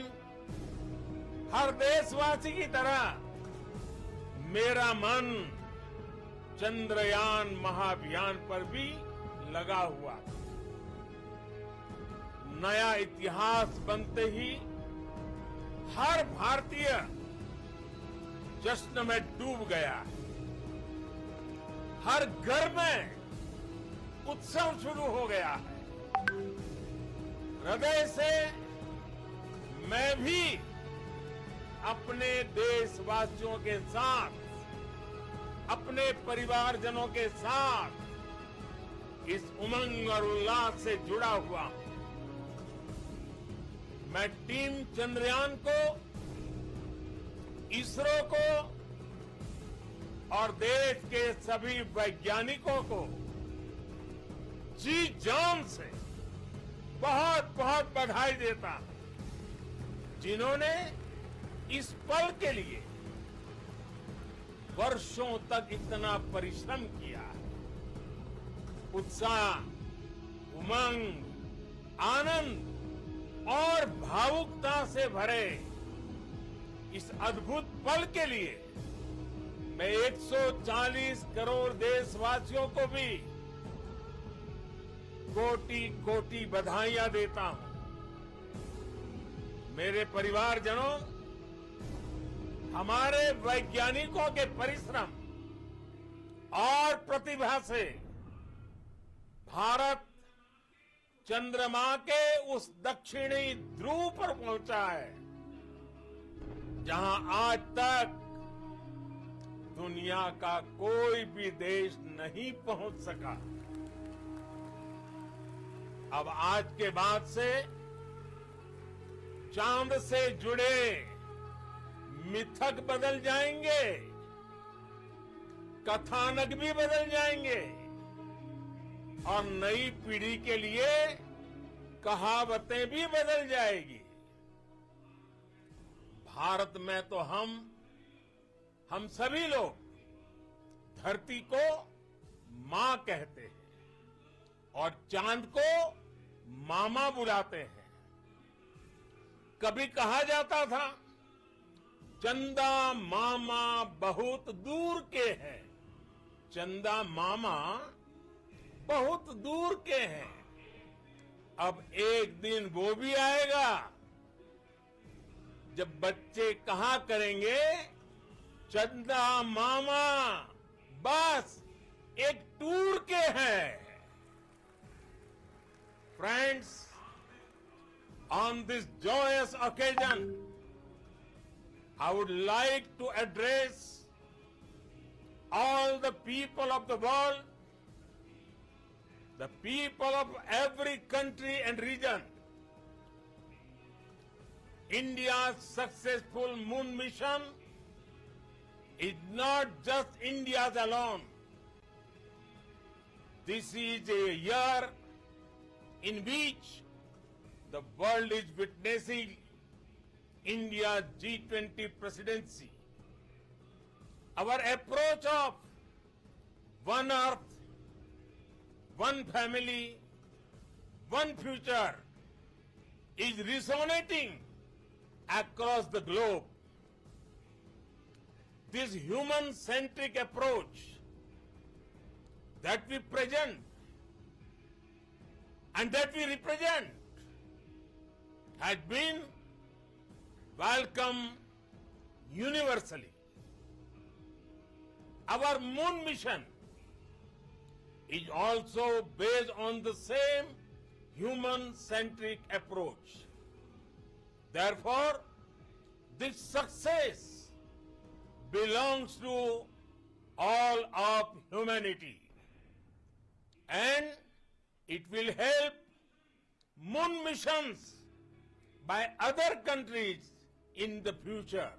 हर देशवासी की तरह मेरा मन चंद्रयान महाअभियान पर भी लगा हुआ था। नया इतिहास बनते ही हर भारतीय जश्न में डूब गया। हर घर में उत्सव शुरू हो गया है। हृदय से मैं भी अपने देशवासियों के साथ, अपने परिवारजनों के साथ इस उमंग और उल्लास से जुड़ा हुआ हूं। मैं टीम चंद्रयान को, इसरो को और देश के सभी वैज्ञानिकों को जी जान से बहुत बहुत बधाई देता हूं, जिन्होंने इस पल के लिए वर्षों तक इतना परिश्रम किया है। उत्साह, उमंग, आनंद और भावुकता से भरे इस अद्भुत पल के लिए मैं 140 करोड़ देशवासियों को भी कोटि कोटि बधाइयां देता हूं। मेरे परिवारजनों, हमारे वैज्ञानिकों के परिश्रम और प्रतिभा से भारत चंद्रमा के उस दक्षिणी ध्रुव पर पहुंचा है, जहां आज तक दुनिया का कोई भी देश नहीं पहुंच सका। अब आज के बाद से चांद से जुड़े मिथक बदल जाएंगे, कथानक भी बदल जाएंगे और नई पीढ़ी के लिए कहावतें भी बदल जाएगी। भारत में तो हम सभी लोग धरती को मां कहते हैं और चांद को मामा बुलाते हैं। कभी कहा जाता था, चंदा मामा बहुत दूर के हैं। चंदा मामा बहुत दूर के हैं। अब एक दिन वो भी आएगा जब बच्चे कहा करेंगे, चंदा मामा बस एक टूर के हैं। Friends, on this joyous occasion, I would like to address all the people of the world, the people of every country and region, India's successful moon mission is not just India's alone. This is a year in which the world is witnessing India's G20 presidency. Our approach of one Earth, one family, one future is resonating across the globe. This human-centric approach that we present and that we represent has been welcomed universally. Our moon mission is also based on the same human-centric approach. Therefore, this success belongs to all of humanity, and it will help moon missions by other countries in the future.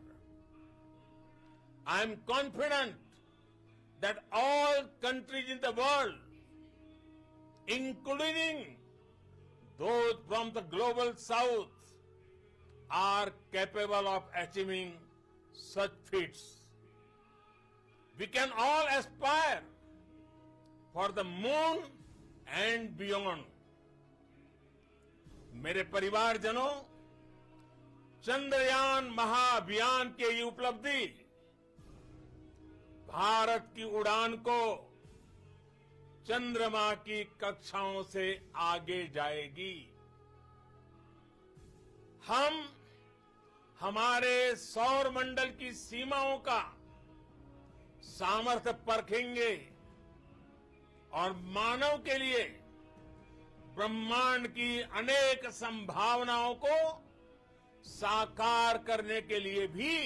I am confident that all countries in the world, including those from the global south, are capable of achieving such feats. We can all aspire for the moon and beyond. मेरे परिवारजनों, चंद्रयान महाअभियान की ये उपलब्धि भारत की उड़ान को चंद्रमा की कक्षाओं से आगे जाएगी। हम हमारे सौर मंडल की सीमाओं का सामर्थ्य परखेंगे और मानव के लिए ब्रह्मांड की अनेक संभावनाओं को साकार करने के लिए भी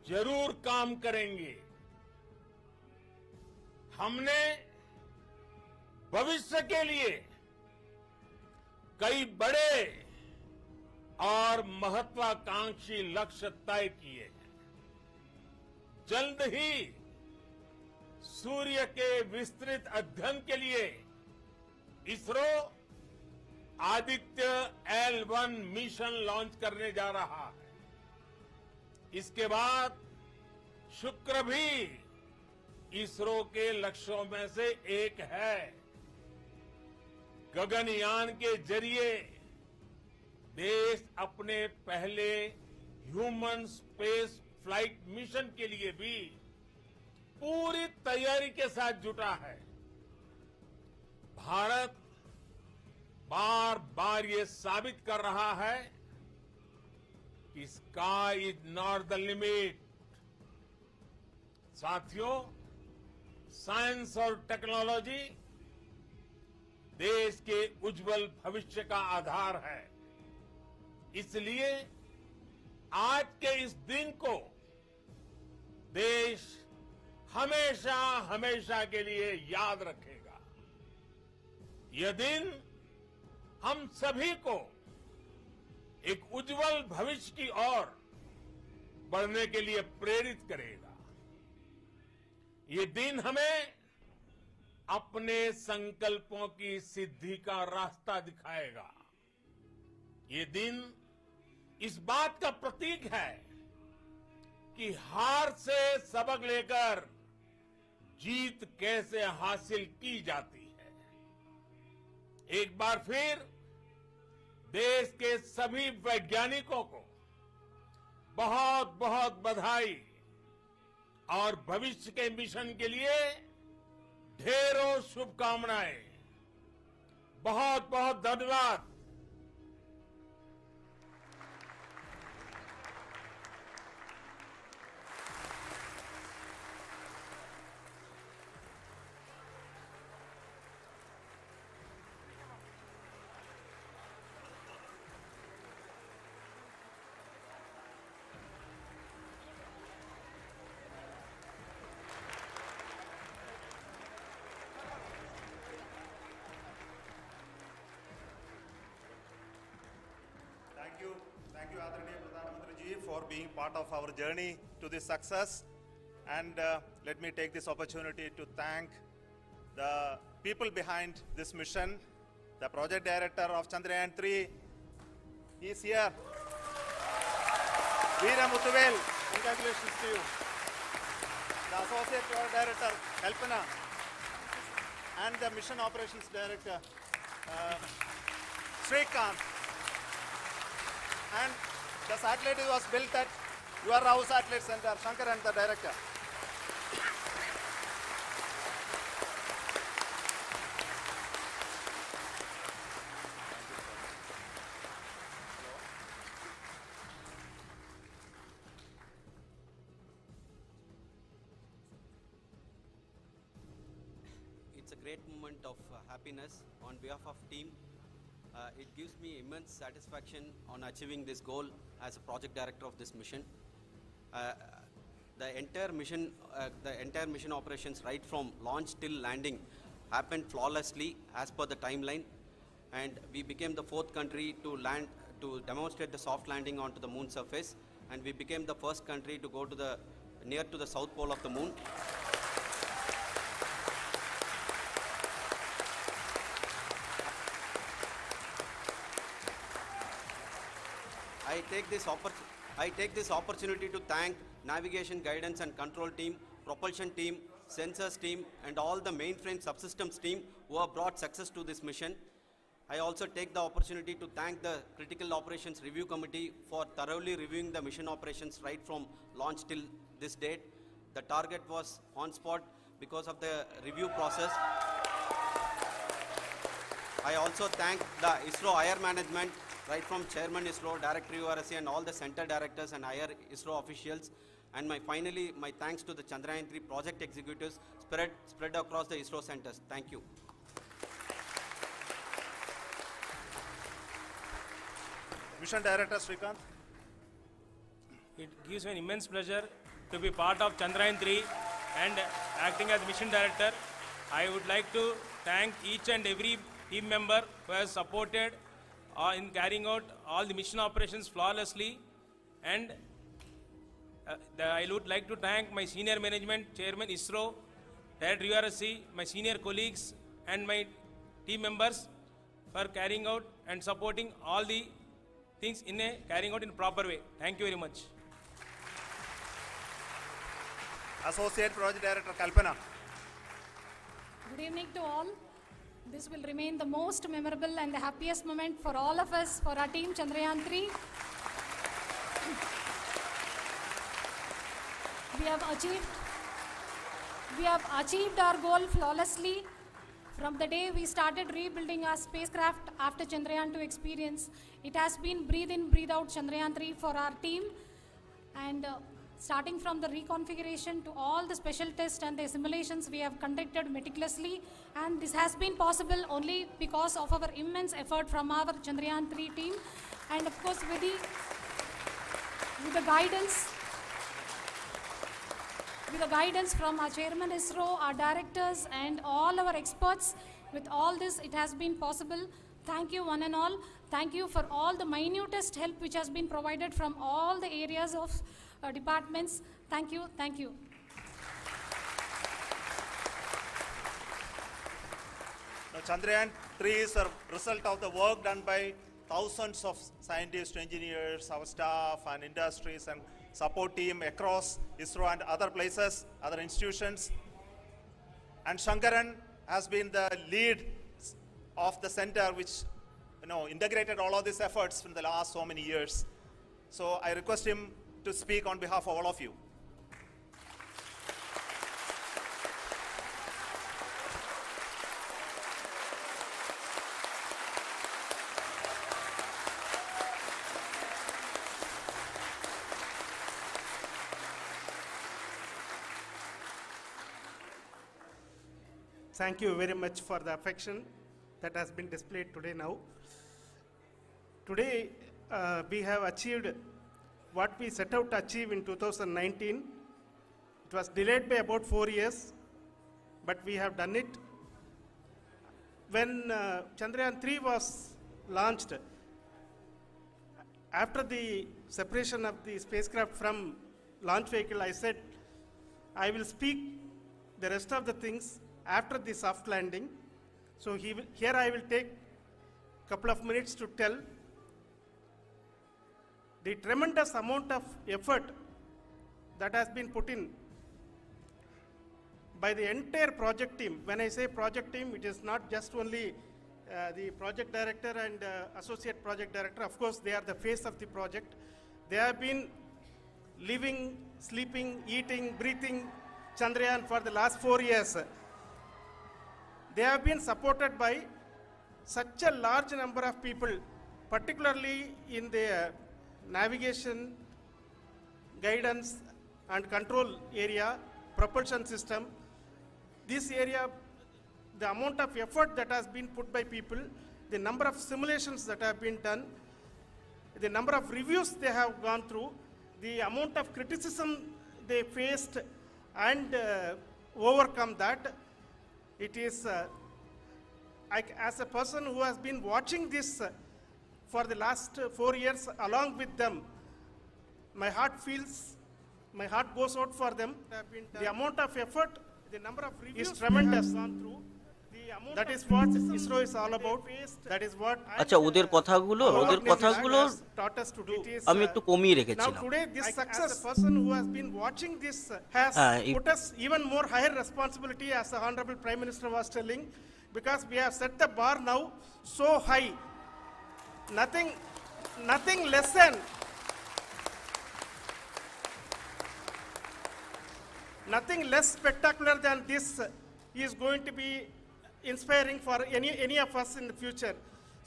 जरूर काम करेंगे। हमने भविष्य के लिए कई बड़े और महत्वाकांक्षी लक्ष्य तय किए हैं। जल्द ही सूर्य के विस्तृत अध्ययन के लिए ISRO Aditya L1 mission launch करने जा रहा है। इसके बाद शुक्र भी इसरो के लक्ष्यों में से एक है। गगनयान के जरिए देश अपने पहले ह्यूमन स्पेस फ्लाइट मिशन के लिए भी पूरी तैयारी के साथ जुटा है। भारत बार बार ये साबित कर रहा है कि sky is not the limit. साथियों, साइंस और टेक्नोलॉजी देश के उज्जवल भविष्य का आधार है। इसलिए आज के इस दिन को देश हमेशा हमेशा के लिए याद रखेगा। यह दिन हम सभी को एक उज्जवल भविष्य की ओर बढ़ने के लिए प्रेरित करेगा। ये दिन हमें अपने संकल्पों की सिद्धि का रास्ता दिखाएगा। ये दिन इस बात का प्रतीक है कि हार से सबक लेकर जीत कैसे हासिल की जाती है। एक बार फिर देश के सभी वैज्ञानिकों को बहुत बहुत बधाई और भविष्य के मिशन के लिए ढेरों शुभकामनाएं। बहुत बहुत धन्यवाद। for being part of our journey to this success. And let me take this opportunity to thank the people behind this mission, the project director of Chandrayaan 3. He is here. Veera Muthuvel, congratulations to you. The associate project director, Kalpana, and the mission operations director, Srikanth. And the satellite was built at your house satellite center, Shankar and the director. It's a great moment of happiness on behalf of team. It gives me immense satisfaction on achieving this goal as a project director of this mission. The entire mission operations right from launch till landing happened flawlessly as per the timeline, and we became the 4th country to land to demonstrate the soft landing onto the moon surface, and we became the first country to go to the near to the south pole of the moon. I take this opportunity to thank navigation, guidance and control team, propulsion team, sensors team and all the mainframe subsystems team who have brought success to this mission. I also take the opportunity to thank the Critical Operations Review Committee for thoroughly reviewing the mission operations right from launch till this date. The target was on spot because of the review process. I also thank the Isro IR management, right from Chairman Isro, Director URSC and all the center directors and IR Isro officials. And finally, my thanks to the Chandrayaan 3 project executives spread across the Isro centers. Thank you. Mission Director Srikanth. It gives me an immense pleasure to be part of Chandrayaan 3 and acting as Mission Director. I would like to thank each and every team member who has supported in carrying out all the mission operations flawlessly, and I would like to thank my senior management, Chairman Isro, Director URSC, my senior colleagues and my team members for carrying out and supporting all the things carrying out in a proper way. Thank you very much. Associate Project Director Kalpana. Good evening to all. This will remain the most memorable and the happiest moment for all of us, for our team Chandrayaan 3. We have achieved our goal flawlessly. From the day we started rebuilding our spacecraft after Chandrayaan 2 experience, it has been breathe in, breathe out Chandrayaan 3 for our team. And starting from the reconfiguration to all the special tests and the simulations we have conducted meticulously, and this has been possible only because of our immense effort from our Chandrayaan 3 team, and of course with the guidance from our Chairman Isro, our directors and all our experts. With all this, it has been possible. Thank you one and all. Thank you for all the minutest help which has been provided from all the areas of departments. Thank you. Thank you. Now, Chandrayaan 3 is a result of the work done by thousands of scientists, engineers, our staff and industries and support team across Isro and other places, other institutions. And Shankaran has been the lead of the center which integrated all of these efforts in the last so many years. So I request him to speak on behalf of all of you. Thank you very much for the affection that has been displayed today now. Today, we have achieved what we set out to achieve in 2019. It was delayed by about 4 years, but we have done it. When Chandrayaan 3 was launched, after the separation of the spacecraft from launch vehicle, I said I will speak the rest of the things after the soft landing. So here I will take a couple of minutes to tell the tremendous amount of effort that has been put in by the entire project team. When I say project team, it is not just only the project director and associate project director. Of course, they are the face of the project. They have been living, sleeping, eating, breathing Chandrayaan for the last 4 years. They have been supported by such a large number of people, particularly in the navigation, guidance and control area, propulsion system. This area, the amount of effort that has been put by people, the number of simulations that have been done, the number of reviews they have gone through, the amount of criticism they faced and overcome that, it is, as a person who has been watching this for the last 4 years along with them, my heart goes out for them. The amount of effort, the number of reviews is tremendous. That is what ISRO is all about. That is what আচ্ছা ওদের কথাগুলো taught us to do. আমি একটু কমিয়ে Now রেখেছিলাম today this success, as a person who has been watching this has put us even more higher responsibility, as the Honorable Prime Minister was telling, because we have set the bar now so high. Nothing less than nothing less spectacular than this is going to be inspiring for any of us in the future.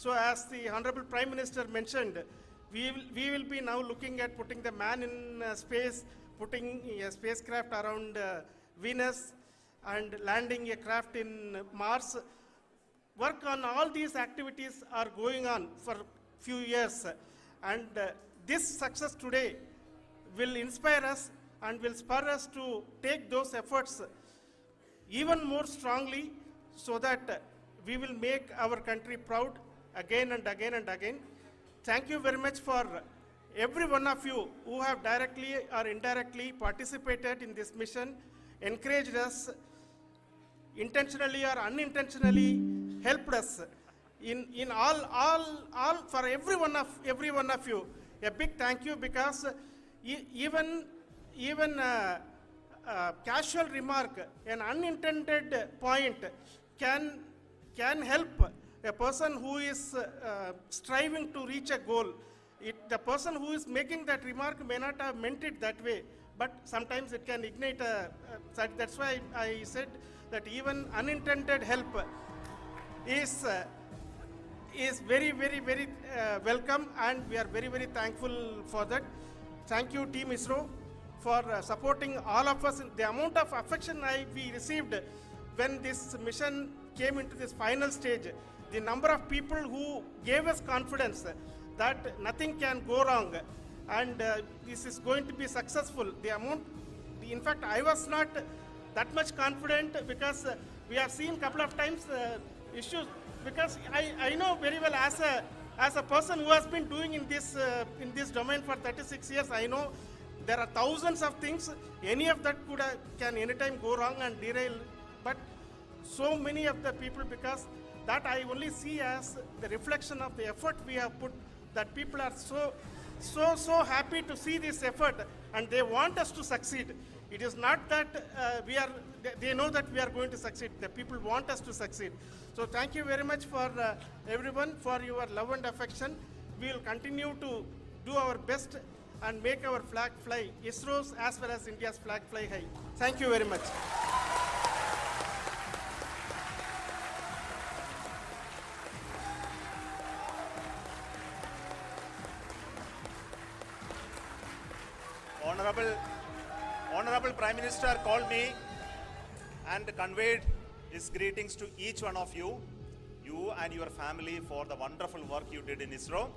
So as the Honorable Prime Minister mentioned, we will be now looking at putting the man in space, putting a spacecraft around Venus and landing a craft in Mars. Work on all these activities are going on for few years, and this success today will inspire us and will spur us to take those efforts even more strongly, so that we will make our country proud again and again and again. Thank you very much for every one of you who have directly or indirectly participated in this mission, encouraged us, intentionally or unintentionally helped us in all for every one of you. A big thank you, because even casual remark, an unintended point can help a person who is striving to reach a goal. The person who is making that remark may not have meant it that way, but sometimes it can ignite that's why I said that even unintended help is very welcome, and we are very thankful for that. Thank you, Team ISRO, for supporting all of us. The amount of affection we received when this mission came into this final stage, the number of people who gave us confidence that nothing can go wrong and this is going to be successful. In fact, I was not that much confident, because we have seen couple of times issues, because I know very well as a person who has been doing in this domain for 36 years, I know there are thousands of things. Any of that can anytime go wrong and derail. But so many of the people, because that I only see as the reflection of the effort we have put, that people are so happy to see this effort and they want us to succeed. It is not that they know that we are going to succeed. The people want us to succeed. So thank you very much for everyone for your love and affection. We will continue to do our best and make our flag fly, ISRO's as well as India's flag fly high. Thank you very much. Honorable Prime Minister called me and conveyed his greetings to each one of you and your family, for the wonderful work you did in ISRO.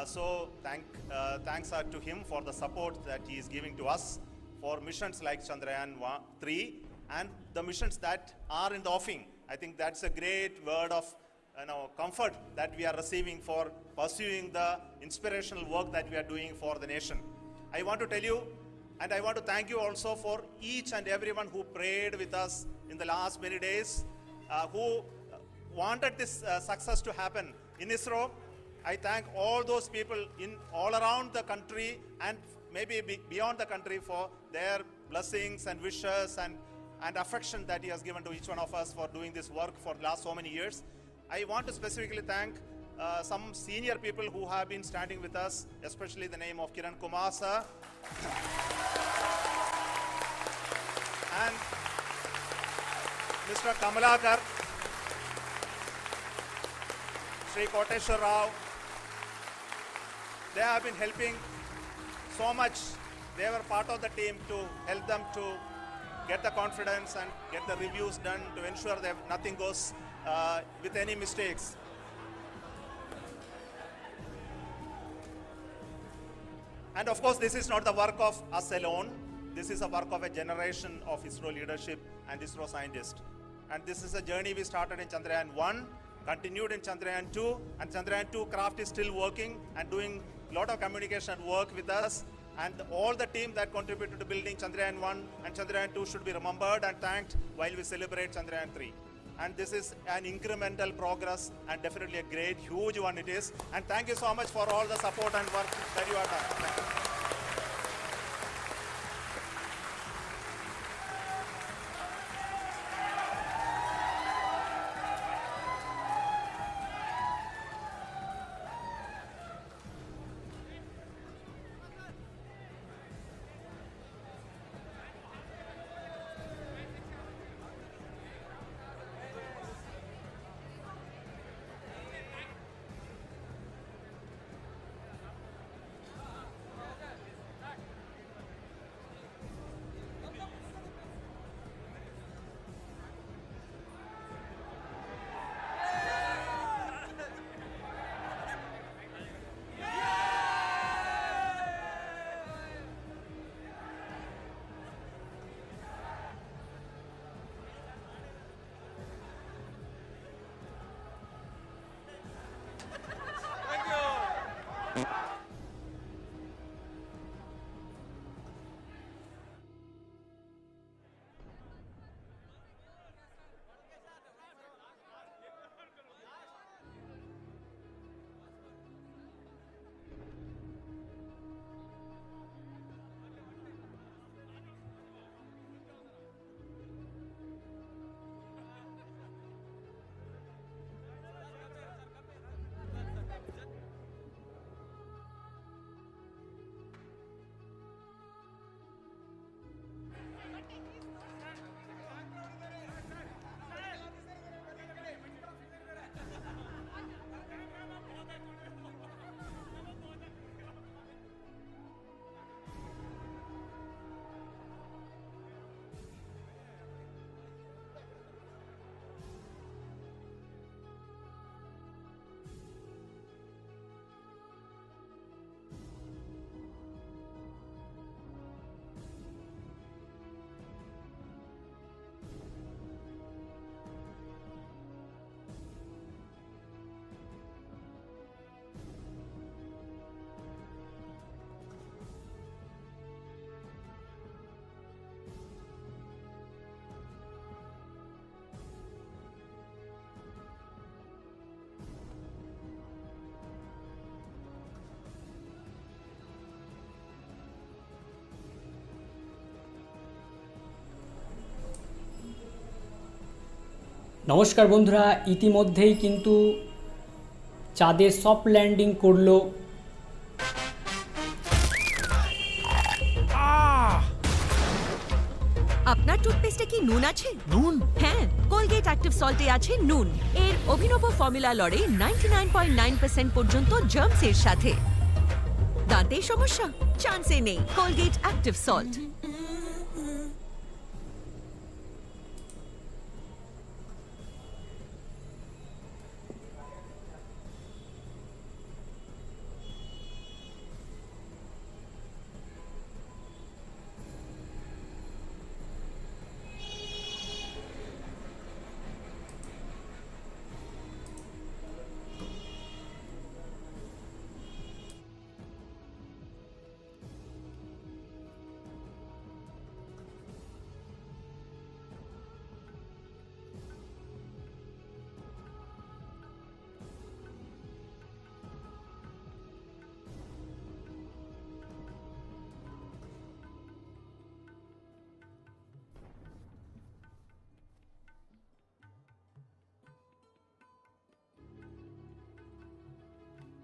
So thanks are to him for the support that he is giving to us for missions like Chandrayaan 3 and the missions that are in the offing. I think that's a great word of comfort that we are receiving for pursuing the inspirational work that we are doing for the nation. I want to tell you, and I want to thank you also for each and everyone who prayed with us in the last many days, who wanted this success to happen in ISRO. I thank all those people in all around the country and maybe beyond the country for their blessings and wishes and affection that he has given to each one of us for doing this work for the last so many years. I want to specifically thank some senior people who have been standing with us, especially the name of Kiran Kumar sir and Mr. Kamalakar, Sri Koteshwar Rao. They have been helping so much. They were part of the team to help them to get the confidence and get the reviews done to ensure that nothing goes with any mistakes. And of course, this is not the work of us alone. This is a work of a generation of ISRO leadership and ISRO scientists. And this is a journey we started in Chandrayaan 1, continued in Chandrayaan 2, and Chandrayaan 2 craft is still working and doing a lot of communication work with us. And all the team that contributed to building Chandrayaan 1 and Chandrayaan 2 should be remembered and thanked while we celebrate Chandrayaan 3. And this is an incremental progress and definitely a great, huge one it is. And thank you so much for all the support and work that you have done. Thank you. নমস্কার বন্ধুরা, ইতিমধ্যেই কিন্তু চাঁদে soft landing করলো আপনার টুথপেস্টে কি নুন আছে? নুন? হ্যাঁ, কোলগেট অ্যাক্টিভ সল্টে আছে নুন। এর অভিনব ফর্মুলা লড়ে 99.9% পর্যন্ত জার্মসের সাথে। দাঁতের সমস্যা? চান্সে নেই। Colgate active salt.